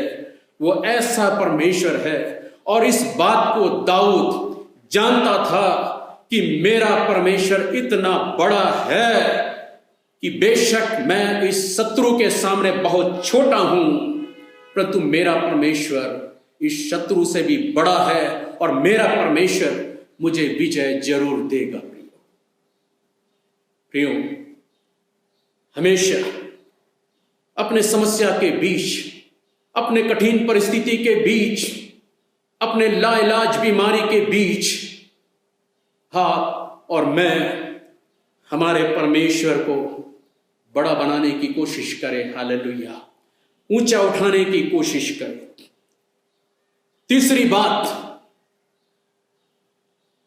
वो ऐसा परमेश्वर है। और इस बात को दाऊद जानता था कि मेरा परमेश्वर इतना बड़ा है कि बेशक मैं इस शत्रु के सामने बहुत छोटा हूं, परंतु मेरा परमेश्वर इस शत्रु से भी बड़ा है और मेरा परमेश्वर मुझे विजय जरूर देगा। प्रियो, हमेशा अपने समस्या के बीच, अपने कठिन परिस्थिति के बीच, अपने लाइलाज बीमारी के बीच आप और मैं हमारे परमेश्वर को बड़ा बनाने की कोशिश करें, हालेलुया, ऊंचा उठाने की कोशिश करें। तीसरी बात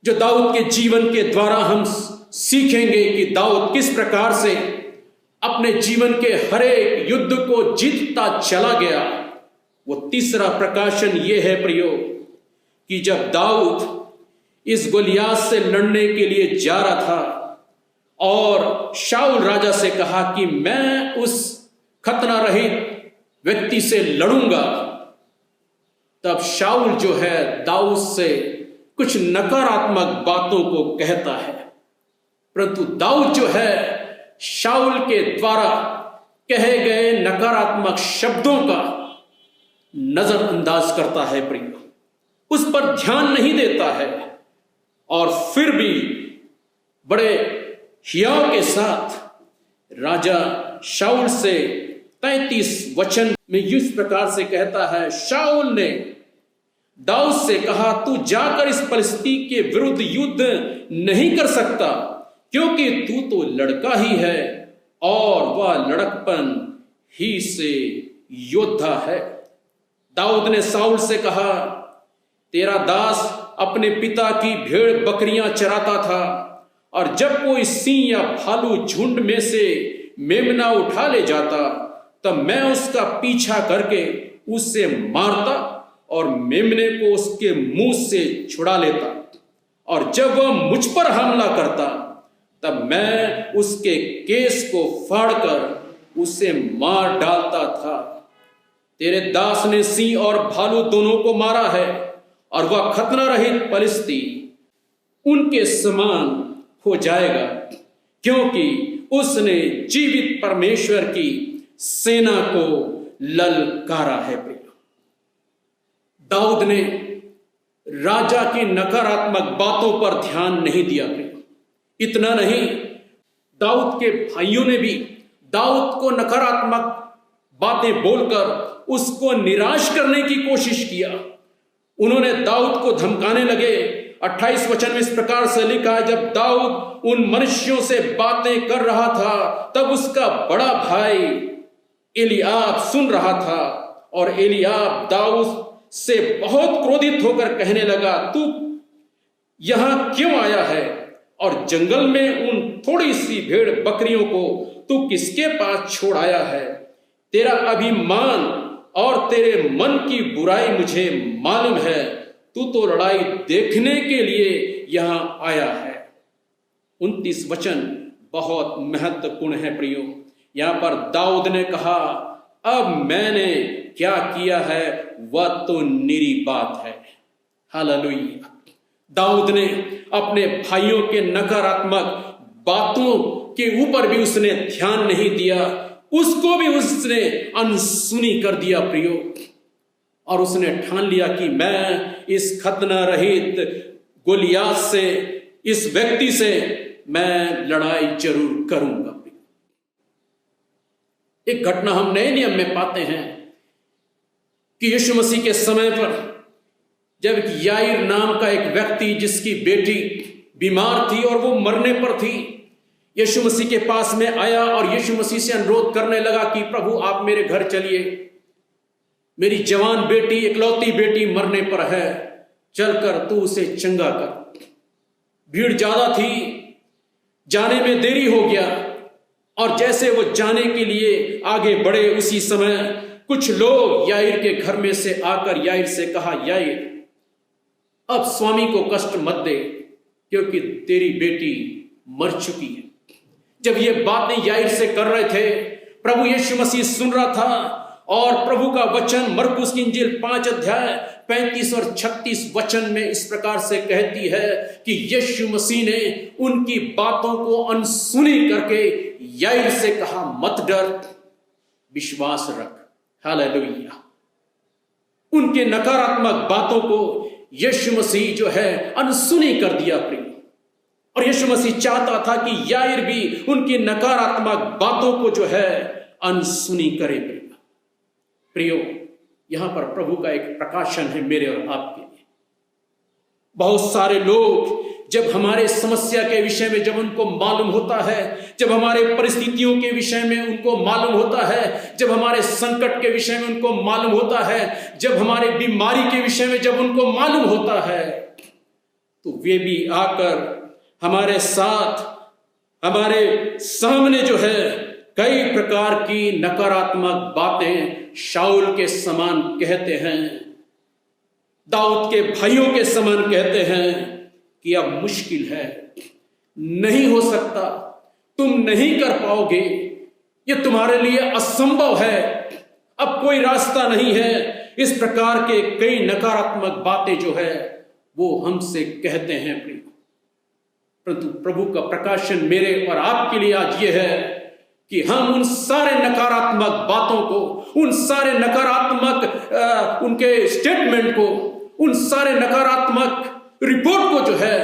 जो दाऊद के जीवन के द्वारा हम सीखेंगे कि दाऊद किस प्रकार से अपने जीवन के हर एक युद्ध को जीतता चला गया, वो तीसरा प्रकाशन यह है प्रियो कि जब दाऊद इस गोलियात से लड़ने के लिए जा रहा था और शाऊल राजा से कहा कि मैं उस खतना रहित व्यक्ति से लड़ूंगा, तब शाऊल जो है दाऊद से कुछ नकारात्मक बातों को कहता है, परंतु दाऊद जो है शाऊल के द्वारा कहे गए नकारात्मक शब्दों का नजरअंदाज करता है प्रिय, उस पर ध्यान नहीं देता है और फिर भी बड़े हियाव के साथ राजा शाऊल से 33 वचन में इस प्रकार से कहता है, शाऊल ने दाऊद से कहा, तू जाकर इस परिस्थिति के विरुद्ध युद्ध नहीं कर सकता, क्योंकि तू तो लड़का ही है और वह लड़कपन ही से योद्धा है। दाऊद ने शाऊल से कहा तेरा दास अपने पिता की भेड़ बकरियां चराता था, और जब कोई सिंह या भालू झुंड में से मेमना उठा ले जाता, तब मैं उसका पीछा करके उससे मारता और मेमने को उसके मुंह से छुड़ा लेता, और जब वह मुझ पर हमला करता, तब मैं उसके केस को फाड़कर उसे मार डालता था। तेरे दास ने सिंह और भालू दोनों को मारा है, और वह खतना रहित पलिश्ती उनके समान हो जाएगा, क्योंकि उसने जीवित परमेश्वर की सेना को ललकारा है। प्रिय, दाऊद ने राजा की नकारात्मक बातों पर ध्यान नहीं दिया। प्रिय, इतना नहीं, दाऊद के भाइयों ने भी दाऊद को नकारात्मक बातें बोलकर उसको निराश करने की कोशिश किया। उन्होंने दाऊद को धमकाने लगे। 28 वचन में इस प्रकार से लिखा है, जब दाऊद उन मनुष्यों से बातें कर रहा था, तब उसका बड़ा भाई एलीआब सुन रहा था, और एलीआब दाऊद से बहुत क्रोधित होकर कहने लगा, तू यहां क्यों आया है, और जंगल में उन थोड़ी सी भेड़ बकरियों को तू किसके पास छोड़ आया है? तेरा अभिमान और तेरे मन की बुराई मुझे मालूम है, तू तो लड़ाई देखने के लिए यहां आया है। 29 वचन बहुत महत्वपूर्ण है प्रियो। यहां पर दाऊद ने कहा, अब मैंने क्या किया है वह तो निरी बात है। हालेलुया। दाऊद ने अपने भाइयों के नकारात्मक बातों के ऊपर भी उसने ध्यान नहीं दिया, उसको भी उसने अनसुनी कर दिया प्रियो, और उसने ठान लिया कि मैं इस खतना रहित गोलियात से, इस व्यक्ति से मैं लड़ाई जरूर करूंगा। एक घटना हम नए नियम में पाते हैं कि यीशु मसीह के समय पर जब याईर नाम का एक व्यक्ति जिसकी बेटी बीमार थी और वो मरने पर थी, यीशु मसीह के पास में आया और यीशु मसीह से अनुरोध करने लगा कि प्रभु आप मेरे घर चलिए, मेरी जवान बेटी, इकलौती बेटी मरने पर है, चलकर तू उसे चंगा कर। भीड़ ज्यादा थी, जाने में देरी हो गया, और जैसे वो जाने के लिए आगे बढ़े, उसी समय कुछ लोग याईर के घर में से आकर याईर से कहा, याईर अब स्वामी को कष्ट मत दे, क्योंकि तेरी बेटी मर चुकी है। जब ये बातें याईर से कर रहे थे, प्रभु यीशु मसीह सुन रहा था, और प्रभु का वचन मरकुस की इंजील 5 अध्याय 35 और 36 वचन में इस प्रकार से कहती है कि यीशु मसीह ने उनकी बातों को अनसुनी करके याईर से कहा, मत डर, विश्वास रख। हालेलुया। उनके नकारात्मक बातों को यीशु मसीह जो है अनसुनी कर दिया प्रिय, और यीशु मसीह चाहता था कि याईर भी उनकी नकारात्मक बातों को जो है अनसुनी करे। प्रियो, यहां पर प्रभु का एक प्रकाशन है मेरे और आपके लिए। बहुत सारे लोग जब हमारे समस्या के विषय में जब उनको मालूम होता है, जब हमारे परिस्थितियों के विषय में उनको मालूम होता है, जब हमारे संकट के विषय में उनको मालूम होता है, जब हमारे बीमारी के विषय में जब उनको मालूम होता है, तो वे भी आकर हमारे साथ, हमारे सामने जो है कई प्रकार की नकारात्मक बातें शाऊल के समान कहते हैं, दाऊद के भाइयों के समान कहते हैं कि अब मुश्किल है, नहीं हो सकता, तुम नहीं कर पाओगे, ये तुम्हारे लिए असंभव है, अब कोई रास्ता नहीं है। इस प्रकार के कई नकारात्मक बातें जो है वो हमसे कहते हैं प्रिय। परंतु प्रभु का प्रकाशन मेरे और आपके लिए आज ये है कि हम उन सारे नकारात्मक बातों को, उन सारे नकारात्मक उनके स्टेटमेंट को, उन सारे नकारात्मक रिपोर्ट को जो है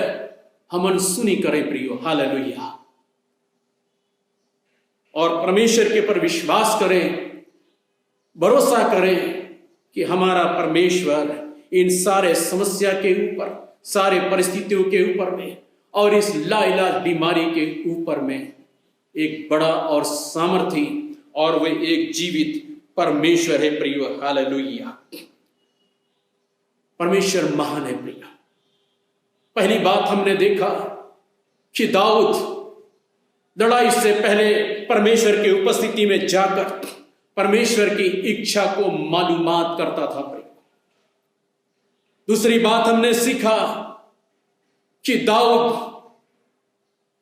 हम अनसुनी करें प्रियो। हालेलुया। और परमेश्वर के पर विश्वास करें, भरोसा करें कि हमारा परमेश्वर इन सारे समस्या के ऊपर, सारे परिस्थितियों के ऊपर में, और इस लाइलाज बीमारी के ऊपर में एक बड़ा और सामर्थी और वे एक जीवित परमेश्वर है प्रियो। हालेलुया। परमेश्वर महान है प्रिय। पहली बात हमने देखा कि दाऊद लड़ाई से पहले परमेश्वर की उपस्थिति में जाकर परमेश्वर की इच्छा को मालूमात करता था प्रिय। दूसरी बात हमने सीखा कि दाऊद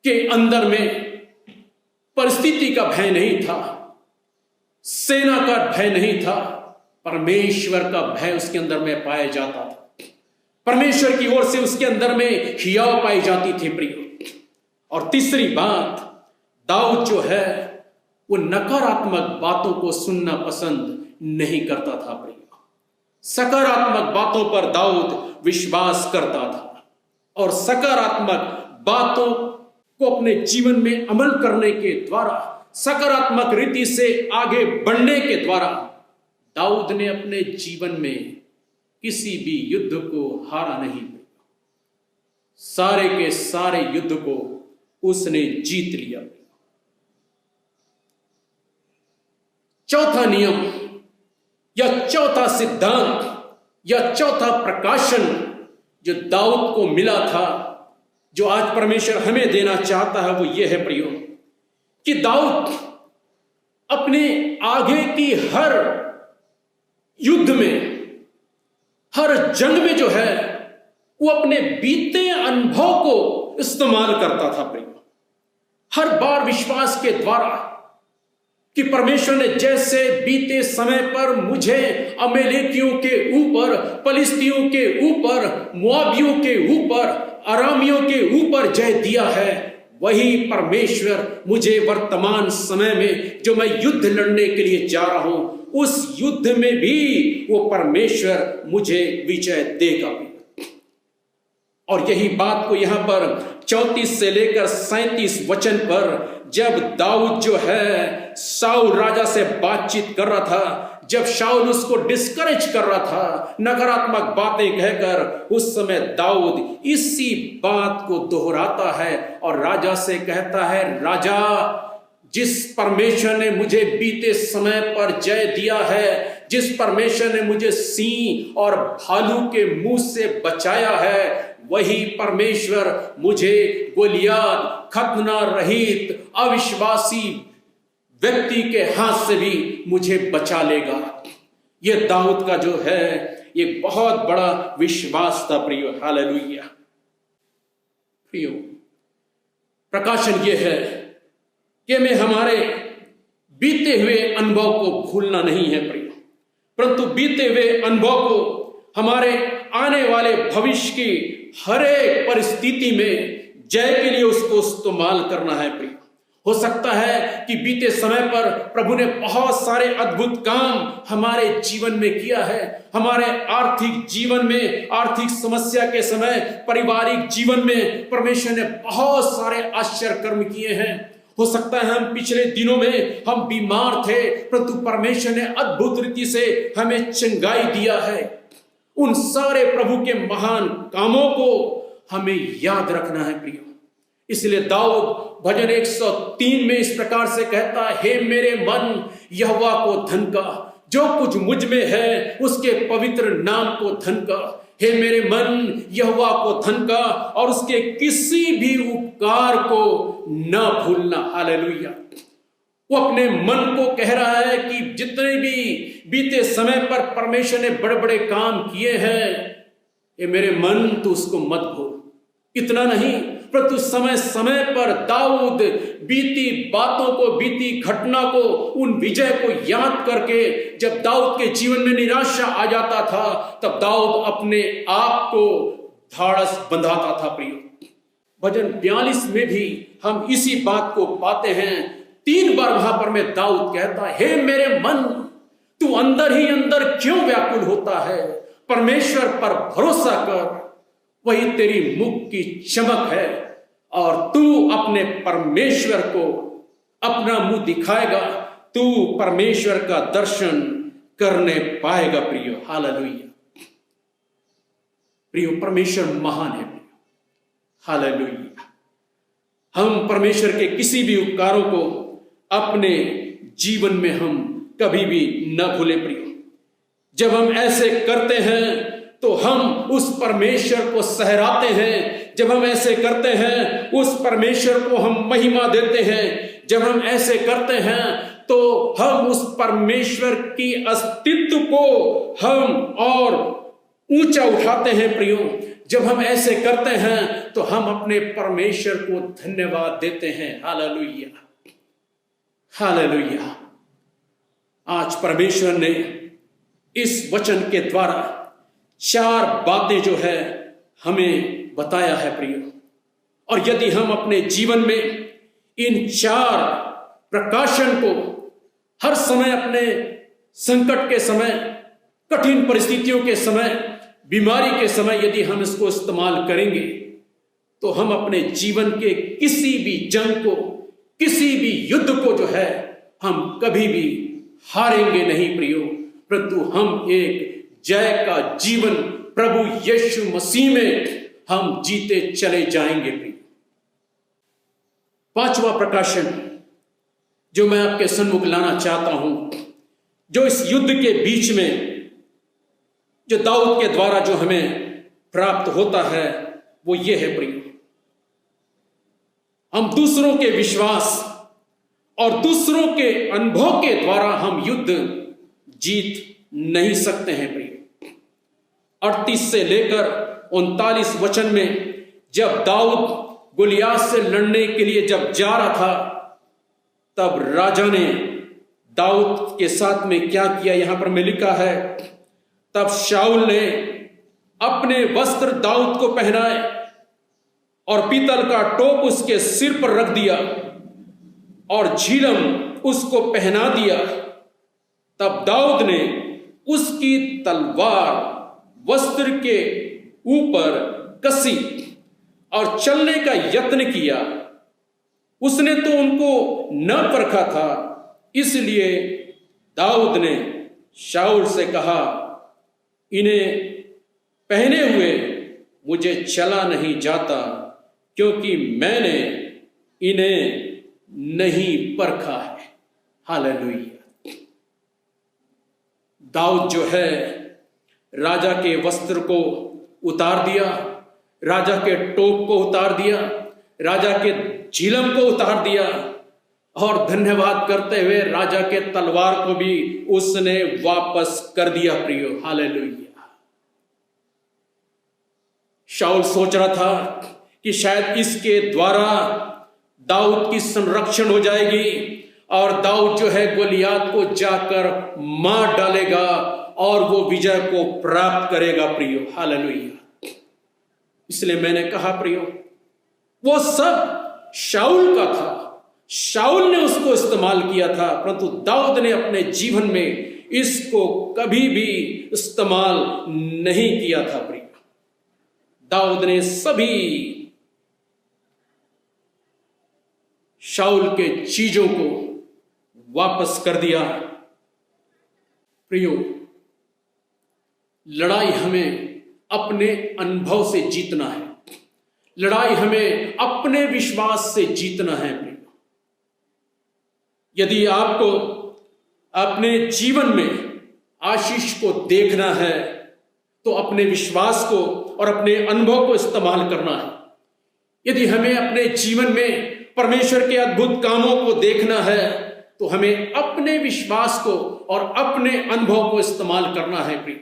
के अंदर में परिस्थिति का भय नहीं था, सेना का भय नहीं था, परमेश्वर का भय उसके अंदर में पाया जाता था। परमेश्वर की ओर से उसके अंदर में हियाव पाई जाती थी प्रिय। और तीसरी बात, दाऊद जो है वो नकारात्मक बातों को सुनना पसंद नहीं करता था प्रिय। सकारात्मक बातों पर दाऊद विश्वास करता था और सकारात्मक बातों को अपने जीवन में अमल करने के द्वारा, सकारात्मक रीति से आगे बढ़ने के द्वारा दाऊद ने अपने जीवन में किसी भी युद्ध को हारा नहीं। सारे के सारे युद्ध को उसने जीत लिया। चौथा नियम या चौथा सिद्धांत या चौथा प्रकाशन जो दाऊद को मिला था, जो आज परमेश्वर हमें देना चाहता है, वो ये है प्रियो कि दाऊद अपने आगे की हर युद्ध में, हर जंग में जो है वो अपने बीते अनुभव को इस्तेमाल करता था प्रियो। हर बार विश्वास के द्वारा कि परमेश्वर ने जैसे बीते समय पर मुझे अमेलेकियों के ऊपर, पलिस्तियों के ऊपर, मुआबियों के ऊपर, अरामियों के ऊपर जय दिया है, वही परमेश्वर मुझे वर्तमान समय में जो मैं युद्ध लड़ने के लिए जा रहा हूं, उस युद्ध में भी वो परमेश्वर मुझे विजय देगा। और यही बात को यहां पर 34 से लेकर 37 वचन पर जब दाऊद जो है शाऊल राजा से बातचीत कर रहा था, जब शाऊल उसको डिस्करेज कर रहा था नकारात्मक बातें कहकर, उस समय दाऊद इसी बात को दोहराता है और राजा से कहता है, राजा, जिस परमेश्वर ने मुझे बीते समय पर जय दिया है, जिस परमेश्वर ने मुझे सिंह और भालू के मुंह से बचाया है, वही परमेश्वर मुझे गोलियात, खतना रहित अविश्वासी व्यक्ति के हाथ से भी मुझे बचा लेगा। यह दाऊद का जो है एक बहुत बड़ा विश्वास था प्रियो। हालेलुया। प्रियो, प्रकाशन यह है कि हमें हमारे बीते हुए अनुभव को भूलना नहीं है प्रियो, परंतु बीते हुए अनुभव को हमारे आने वाले भविष्य की हर एक परिस्थिति में जय के लिए उसको इस्तेमाल करना है प्रिय। हो सकता है कि बीते समय पर प्रभु ने बहुत सारे अद्भुत काम हमारे जीवन में किया है, हमारे आर्थिक जीवन में, आर्थिक समस्या के समय, पारिवारिक जीवन में परमेश्वर ने बहुत सारे आश्चर्य कर्म किए हैं। हो सकता है हम पिछले दिनों में हम बीमार थे, परंतु परमेश्वर ने अद्भुत रीति से हमें चंगाई दिया है। उन सारे प्रभु के महान कामों को हमें याद रखना है प्रियो। इसलिए दाऊद भजन 103 में इस प्रकार से कहता है, हे मेरे मन यहोवा को धनका, जो कुछ मुझ में है उसके पवित्र नाम को धनका। हे मेरे मन यहोवा को धनका और उसके किसी भी उपकार को न भूलना। हालेलुया। वो अपने मन को कह रहा है कि जितने भी बीते समय पर परमेश्वर ने बड़े बड़े काम किए हैं, ये मेरे मन तू उसको मत भूल। इतना नहीं, परंतु समय समय पर दाऊद बीती बातों को, बीती घटना को, उन विजय को याद करके जब दाऊद के जीवन में निराशा आ जाता था, तब दाऊद अपने आप को धाड़स बंधाता था प्रियो। भजन 42 में भी हम इसी बात को पाते हैं। 3 बार वहां पर में दाऊद कहता है, हे मेरे मन तू अंदर ही अंदर क्यों व्याकुल होता है, परमेश्वर पर भरोसा कर, वही तेरी मुख की चमक है और तू अपने परमेश्वर को अपना मुंह दिखाएगा, तू परमेश्वर का दर्शन करने पाएगा प्रियो। हालेलुया। प्रियो, परमेश्वर महान है प्रियो। हालेलुया। हम परमेश्वर के किसी भी उपकारों को अपने जीवन में हम कभी भी न भूले प्रियो। जब हम ऐसे करते हैं तो हम उस परमेश्वर को सहराते हैं। जब हम ऐसे करते हैं, उस परमेश्वर को हम महिमा देते हैं। जब हम ऐसे करते हैं तो हम उस परमेश्वर की अस्तित्व को हम और ऊंचा उठाते हैं प्रियो। जब हम ऐसे करते हैं तो हम अपने परमेश्वर को धन्यवाद देते हैं। Hallelujah, hallelujah. आज परमेश्वर ने इस वचन के द्वारा 4 बातें जो है हमें बताया है प्रियो। और यदि हम अपने जीवन में इन 4 प्रकाशन को हर समय, अपने संकट के समय, कठिन परिस्थितियों के समय, बीमारी के समय यदि हम इसको इस्तेमाल करेंगे तो हम अपने जीवन के किसी भी जंग को, किसी भी युद्ध को जो है हम कभी भी हारेंगे नहीं प्रियो, परंतु हम एक जय का जीवन प्रभु यीशु मसीह में हम जीते चले जाएंगे प्रियो। 5वां प्रकाशन जो मैं आपके सन्मुख लाना चाहता हूं, जो इस युद्ध के बीच में जो दाऊद के द्वारा जो हमें प्राप्त होता है, वो ये है प्रियो, हम दूसरों के विश्वास और दूसरों के अनुभव के द्वारा हम युद्ध जीत नहीं सकते हैं प्रियो। 38 से लेकर 39 वचन में जब दाऊद गोलियात से लड़ने के लिए जब जा रहा था, तब राजा ने दाऊद के साथ में क्या किया, यहां पर में लिखा है, तब शाऊल ने अपने वस्त्र दाऊद को पहनाए और पीतल का टोप उसके सिर पर रख दिया और झिलम उसको पहना दिया। तब दाऊद ने उसकी तलवार वस्त्र के ऊपर कसी और चलने का यत्न किया। उसने तो उनको न परखा था, इसलिए दाऊद ने शाऊल से कहा, इन्हें पहने हुए मुझे चला नहीं जाता, क्योंकि मैंने इन्हें नहीं परखा है। हालेलुया। दाऊद जो है राजा के वस्त्र को उतार दिया, राजा के टोप को उतार दिया, राजा के झिलम को उतार दिया और धन्यवाद करते हुए राजा के तलवार को भी उसने वापस कर दिया प्रियो। हालेलुया। शाऊल सोच रहा था कि शायद इसके द्वारा दाऊद की संरक्षण हो जाएगी और दाऊद जो है गोलियात को जाकर मार डालेगा और वो विजय को प्राप्त करेगा प्रियो। हालेलुया। इसलिए मैंने कहा प्रियो, वो सब शाऊल का था, शाऊल ने उसको इस्तेमाल किया था, परंतु दाऊद ने अपने जीवन में इसको कभी भी इस्तेमाल नहीं किया था प्रियो। दाऊद ने सभी शाऊल के चीजों को वापस कर दिया प्रियो। लड़ाई हमें अपने अनुभव से जीतना है, लड़ाई हमें अपने विश्वास से जीतना है प्रियो। यदि आपको अपने जीवन में आशीष को देखना है तो अपने विश्वास को और अपने अनुभव को इस्तेमाल करना है। यदि हमें अपने जीवन में परमेश्वर के अद्भुत कामों को देखना है तो हमें अपने विश्वास को और अपने अनुभव को इस्तेमाल करना है प्रिय।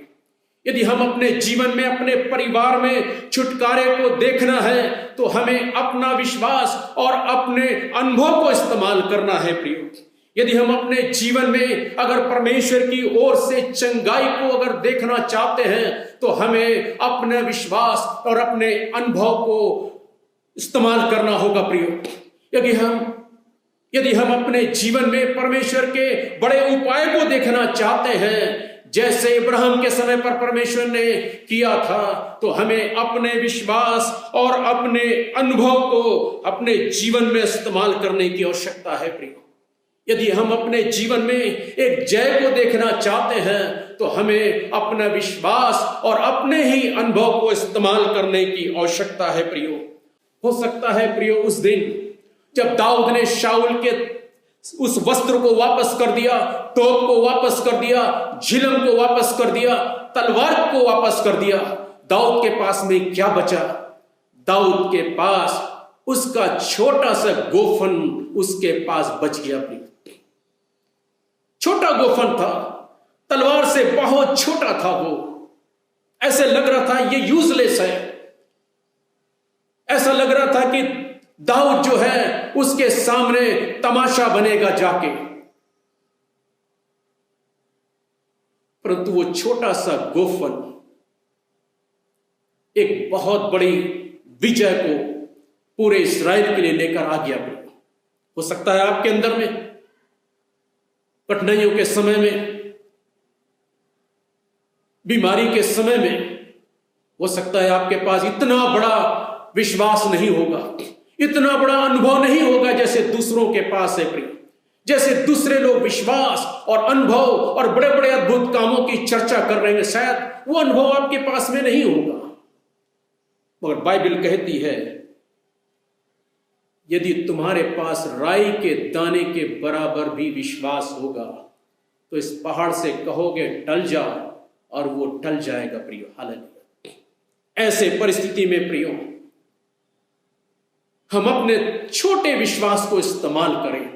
यदि हम अपने जीवन में, अपने परिवार में छुटकारे को देखना है तो हमें अपना विश्वास और अपने अनुभव को इस्तेमाल करना है प्रिय। यदि हम अपने जीवन में अगर परमेश्वर की ओर से चंगाई को अगर देखना चाहते हैं तो हमें अपना विश्वास और अपने अनुभव को इस्तेमाल करना होगा प्रियो। यदि हम अपने जीवन में परमेश्वर के बड़े उपाय को देखना चाहते हैं, जैसे इब्राहिम के समय पर परमेश्वर ने किया था, तो हमें अपने विश्वास और अपने अनुभव को अपने जीवन में इस्तेमाल करने की आवश्यकता है प्रियो। यदि हम अपने जीवन में एक जय को देखना चाहते हैं तो हमें अपना विश्वास और अपने ही अनुभव को इस्तेमाल करने की आवश्यकता है प्रियो। हो सकता है प्रियो उस दिन जब दाऊद ने शाऊल के उस वस्त्र को वापस कर दिया, टोप को वापस कर दिया, झिलम को वापस कर दिया, तलवार को वापस कर दिया। दाऊद के पास में क्या बचा? दाऊद के पास उसका छोटा सा गोफन उसके पास बच गया। छोटा गोफन था, तलवार से बहुत छोटा था वो। ऐसे लग रहा था ये यूजलेस है। ऐसा लग रहा था कि दाऊद जो है उसके सामने तमाशा बनेगा जाके। परंतु वो छोटा सा गोफन एक बहुत बड़ी विजय को पूरे इस्राएल के लिए लेकर आ गया। हो सकता है आपके अंदर में कठिनाइयों के समय में, बीमारी के समय में, हो सकता है आपके पास इतना बड़ा विश्वास नहीं होगा, इतना बड़ा अनुभव नहीं होगा जैसे दूसरों के पास है प्रिय। जैसे दूसरे लोग विश्वास और अनुभव और बड़े बड़े अद्भुत कामों की चर्चा कर रहे हैं, शायद वो अनुभव आपके पास में नहीं होगा। मगर बाइबल कहती है यदि तुम्हारे पास राई के दाने के बराबर भी विश्वास होगा तो इस पहाड़ से कहोगे टल जा और वो टल जाएगा प्रियो। हालेलुया। ऐसे परिस्थिति में प्रियो हम अपने छोटे विश्वास को इस्तेमाल करें।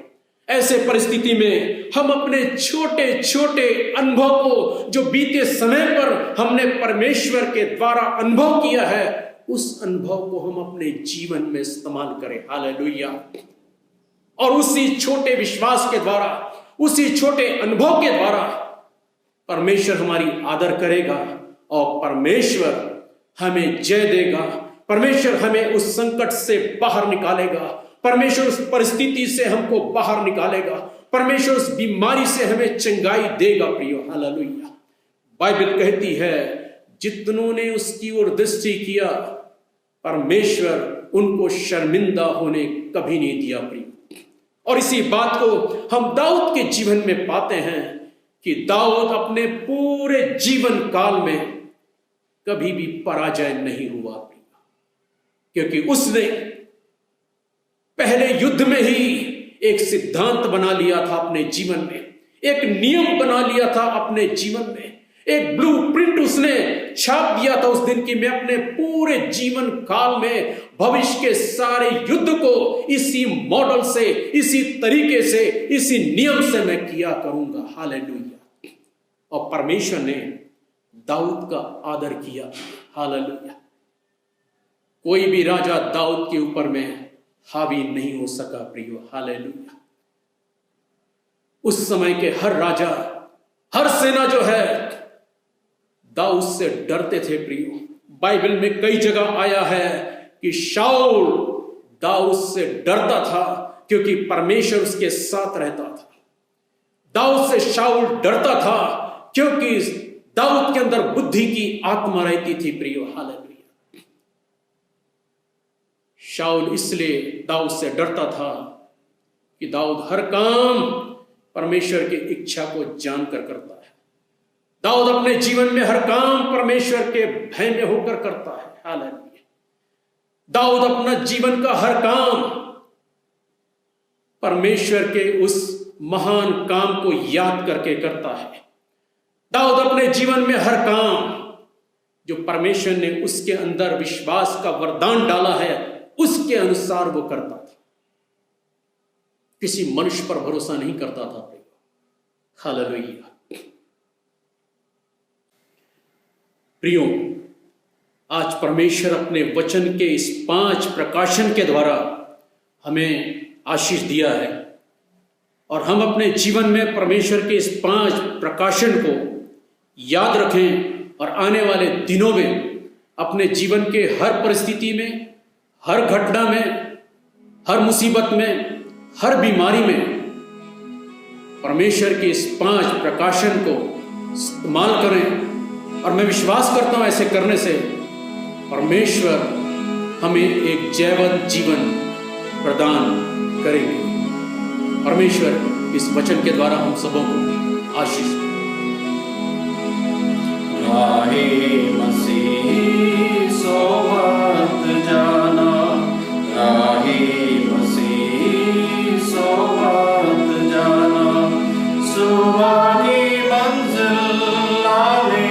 ऐसे परिस्थिति में हम अपने छोटे छोटे अनुभव को जो बीते समय पर हमने परमेश्वर के द्वारा अनुभव किया है, उस अनुभव को हम अपने जीवन में इस्तेमाल करें। हालेलुया। और उसी छोटे विश्वास के द्वारा, उसी छोटे अनुभव के द्वारा परमेश्वर हमारी आदर करेगा और परमेश्वर हमें जय देगा। परमेश्वर हमें उस संकट से बाहर निकालेगा। परमेश्वर उस परिस्थिति से हमको बाहर निकालेगा। परमेश्वर उस बीमारी से हमें चंगाई देगा प्रियो। हालेलुया। बाइबल कहती है जितनों ने उसकी ओर दृष्टि किया परमेश्वर उनको शर्मिंदा होने कभी नहीं दिया प्रियो। और इसी बात को हम दाऊद के जीवन में पाते हैं कि दाऊद अपने पूरे जीवन काल में कभी भी पराजय नहीं हुआ प्रियो, क्योंकि उसने पहले युद्ध में ही एक सिद्धांत बना लिया था अपने जीवन में, एक नियम बना लिया था अपने जीवन में, एक ब्लूप्रिंट उसने छाप दिया था उस दिन की मैं अपने पूरे जीवन काल में भविष्य के सारे युद्ध को इसी मॉडल से, इसी तरीके से, इसी नियम से मैं किया करूंगा। हालेलुया। और परमेश्वर ने दाऊद का आदर किया। हालेलुया। कोई भी राजा दाऊद के ऊपर में हावी नहीं हो सका प्रियो। हालेलुया। उस समय के हर राजा, हर सेना जो है दाऊद से डरते थे प्रियो। बाइबल में कई जगह आया है कि शाऊल दाऊद से डरता था क्योंकि परमेश्वर उसके साथ रहता था। दाऊद से शाऊल डरता था क्योंकि दाऊद के अंदर बुद्धि की आत्मा रहती थी प्रियो। हालेलुया। शाऊल इसलिए दाऊद से डरता था कि दाऊद हर काम परमेश्वर की इच्छा को जानकर करता है। दाऊद अपने जीवन में हर काम परमेश्वर के भय में होकर करता है। हालेलुया। दाऊद अपना जीवन का हर काम परमेश्वर के उस महान काम को याद करके करता है। दाऊद अपने जीवन में हर काम जो परमेश्वर ने उसके अंदर विश्वास का वरदान डाला है उसके अनुसार वो करता था। किसी मनुष्य पर भरोसा नहीं करता था। हालेलुया। प्रियो, आज परमेश्वर अपने वचन के इस 5 प्रकाशन के द्वारा हमें आशीष दिया है और हम अपने जीवन में परमेश्वर के इस 5 प्रकाशन को याद रखें और आने वाले दिनों में अपने जीवन के हर परिस्थिति में, हर घटना में, हर मुसीबत में, हर बीमारी में परमेश्वर के इस 5 प्रकाशन को इस्तेमाल करें। और मैं विश्वास करता हूं ऐसे करने से परमेश्वर हमें एक जैवंत जीवन प्रदान करेंगे। परमेश्वर इस वचन के द्वारा हम सबों को आशीष दे। राहे मसीह सोवत जाना, राहे मसीह सोवत जाना, सुबह की मंजिल आने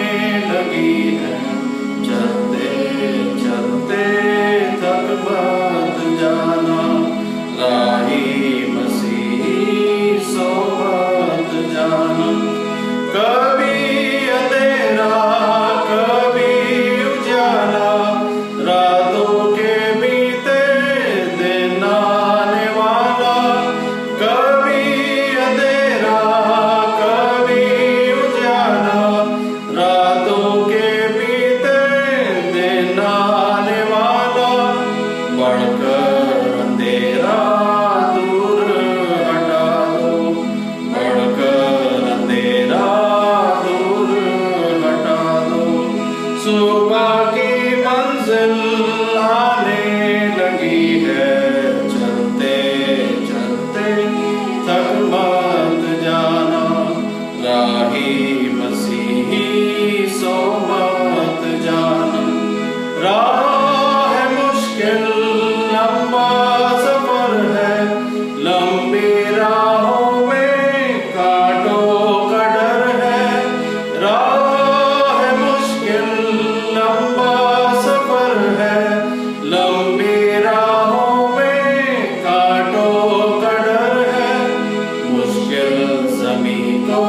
को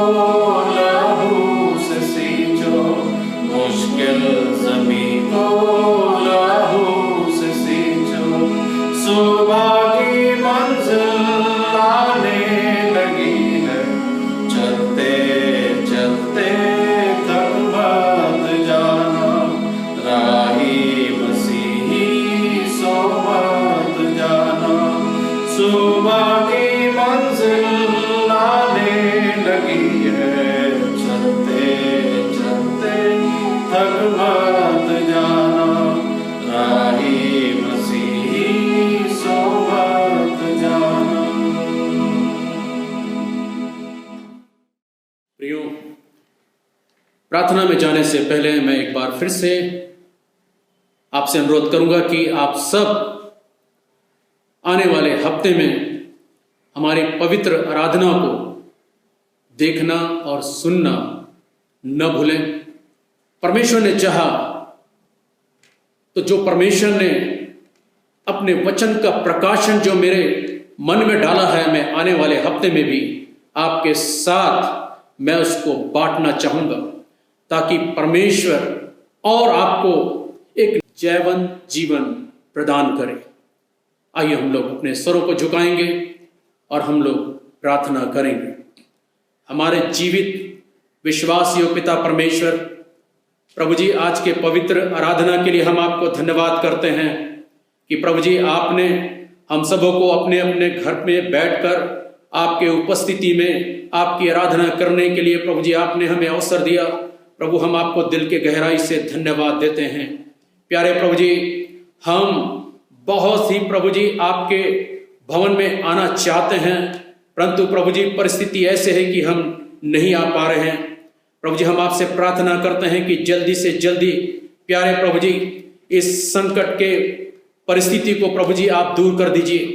लहू से सींचो, मुश्किल ज़मीं को लहू से सींचो। सुबह की मंजिल आने लगी है, चलते चलते थक मत जाना, राही मसीही सो मत जाना। सुबह की मंजिल आने लगी है, चलते चलते थक मत जाना, राही मसीही सो मत जाना। प्रियो, प्रार्थना में जाने से पहले मैं एक बार फिर से आपसे अनुरोध करूंगा कि आप सब आने वाले हफ्ते में हमारी पवित्र आराधना को देखना और सुनना न भूलें। परमेश्वर ने चाहा तो जो परमेश्वर ने अपने वचन का प्रकाशन जो मेरे मन में डाला है, मैं आने वाले हफ्ते में भी आपके साथ मैं उसको बांटना चाहूंगा, ताकि परमेश्वर और आपको एक जैवंत जीवन प्रदान करे। आइए हम लोग अपने स्वरों को झुकाएंगे और हम लोग प्रार्थना करेंगे। हमारे जीवित विश्वासियों पिता परमेश्वर, प्रभु जी, आज के पवित्र आराधना के लिए हम आपको धन्यवाद करते हैं कि प्रभु जी आपने हम सबों को अपने अपने घर में बैठकर आपके उपस्थिति में आपकी आराधना करने के लिए प्रभु जी आपने हमें अवसर दिया। प्रभु, हम आपको दिल के गहराई से धन्यवाद देते हैं। प्यारे प्रभु जी, हम बहुत ही प्रभु जी आपके भवन में आना चाहते हैं, परंतु प्रभु जी परिस्थिति ऐसे है कि हम नहीं आ पा रहे हैं। प्रभु जी, हम आपसे प्रार्थना करते हैं कि जल्दी से जल्दी प्यारे प्रभु जी इस संकट के परिस्थिति को प्रभु जी आप दूर कर दीजिए,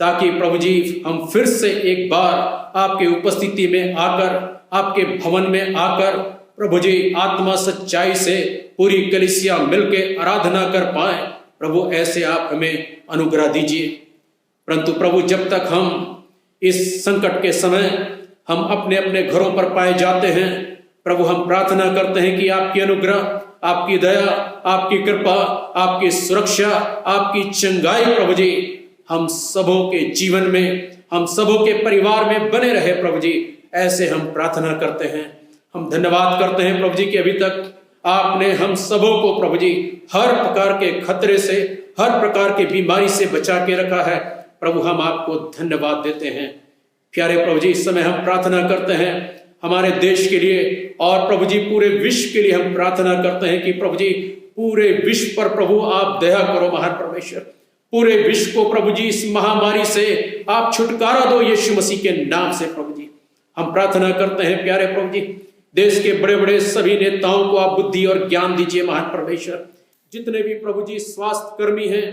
ताकि प्रभु जी हम फिर से एक बार आपके उपस्थिति में आकर, आपके भवन में आकर प्रभु जी आत्मा सच्चाई से पूरी कलीसिया मिलके आराधना कर पाए। प्रभु, ऐसे आप हमें अनुग्रह दीजिए। परंतु प्रभु, जब तक हम इस संकट के समय हम अपने अपने घरों पर पाए जाते हैं, प्रभु हम प्रार्थना करते हैं कि आपकी अनुग्रह, आपकी दया, आपकी कृपा, आपकी सुरक्षा, आपकी चंगाई प्रभु जी हम सबों के जीवन में, हम सबों के परिवार में बने रहे। प्रभु जी ऐसे हम प्रार्थना करते हैं। हम धन्यवाद करते हैं प्रभु जी कि अभी तक आपने हम सबों को प्रभु जी हर प्रकार के खतरे से, हर प्रकार की बीमारी से बचा के रखा है। प्रभु, हम आपको धन्यवाद देते हैं। प्यारे प्रभु जी, इस समय हम प्रार्थना करते हैं हमारे देश के लिए और प्रभु जी पूरे विश्व के लिए हम प्रार्थना करते हैं कि प्रभु जी पूरे विश्व पर प्रभु आप दया करो। महान परमेश्वर, पूरे विश्व को प्रभु जी इस महामारी से आप छुटकारा दो यीशु मसीह के नाम से। प्रभु जी हम प्रार्थना करते हैं प्यारे प्रभु जी, देश के बड़े बड़े सभी नेताओं को आप बुद्धि और ज्ञान दीजिए। महान परमेश्वर, जितने भी प्रभु जी स्वास्थ्य कर्मी हैं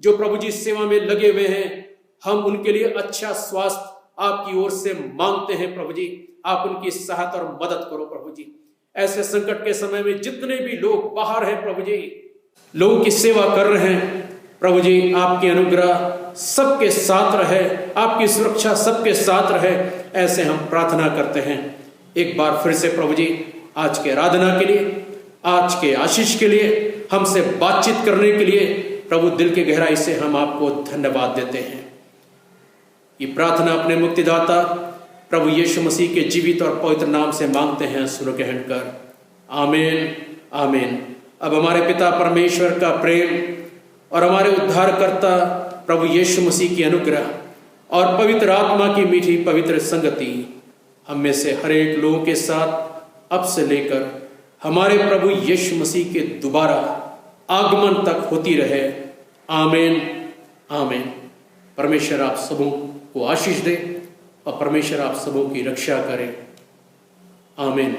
जो प्रभु जी सेवा में लगे हुए हैं, हम उनके लिए अच्छा स्वास्थ्य आपकी ओर से मांगते हैं। प्रभु जी आप उनकी सहायता और मदद करो। प्रभु जी ऐसे संकट के समय में जितने भी लोग बाहर हैं प्रभु जी, लोगों की सेवा कर रहे हैं, प्रभु जी आपकी अनुग्रह सबके साथ रहे, आपकी सुरक्षा सबके साथ रहे, ऐसे हम प्रार्थना करते हैं। एक बार फिर से प्रभु जी आज के आराधना के लिए, आज के आशीष के लिए, हमसे बातचीत करने के लिए प्रभु दिल के गहराई से हम आपको धन्यवाद देते हैं। ये प्रार्थना अपने मुक्तिदाता प्रभु यीशु मसीह के जीवित और पवित्र नाम से मांगते हैं सुर कहन कर, आमीन आमीन। अब हमारे पिता परमेश्वर का प्रेम और हमारे उद्धारकर्ता प्रभु यीशु मसीह की अनुग्रह और पवित्र आत्मा की मीठी पवित्र संगति हम में से हर एक लोगों के साथ अब से लेकर हमारे प्रभु यीशु मसीह के दोबारा आगमन तक होती रहे। आमीन आमीन। परमेश्वर आप सबों को आशीष दे और परमेश्वर आप सबों की रक्षा करे। आमीन।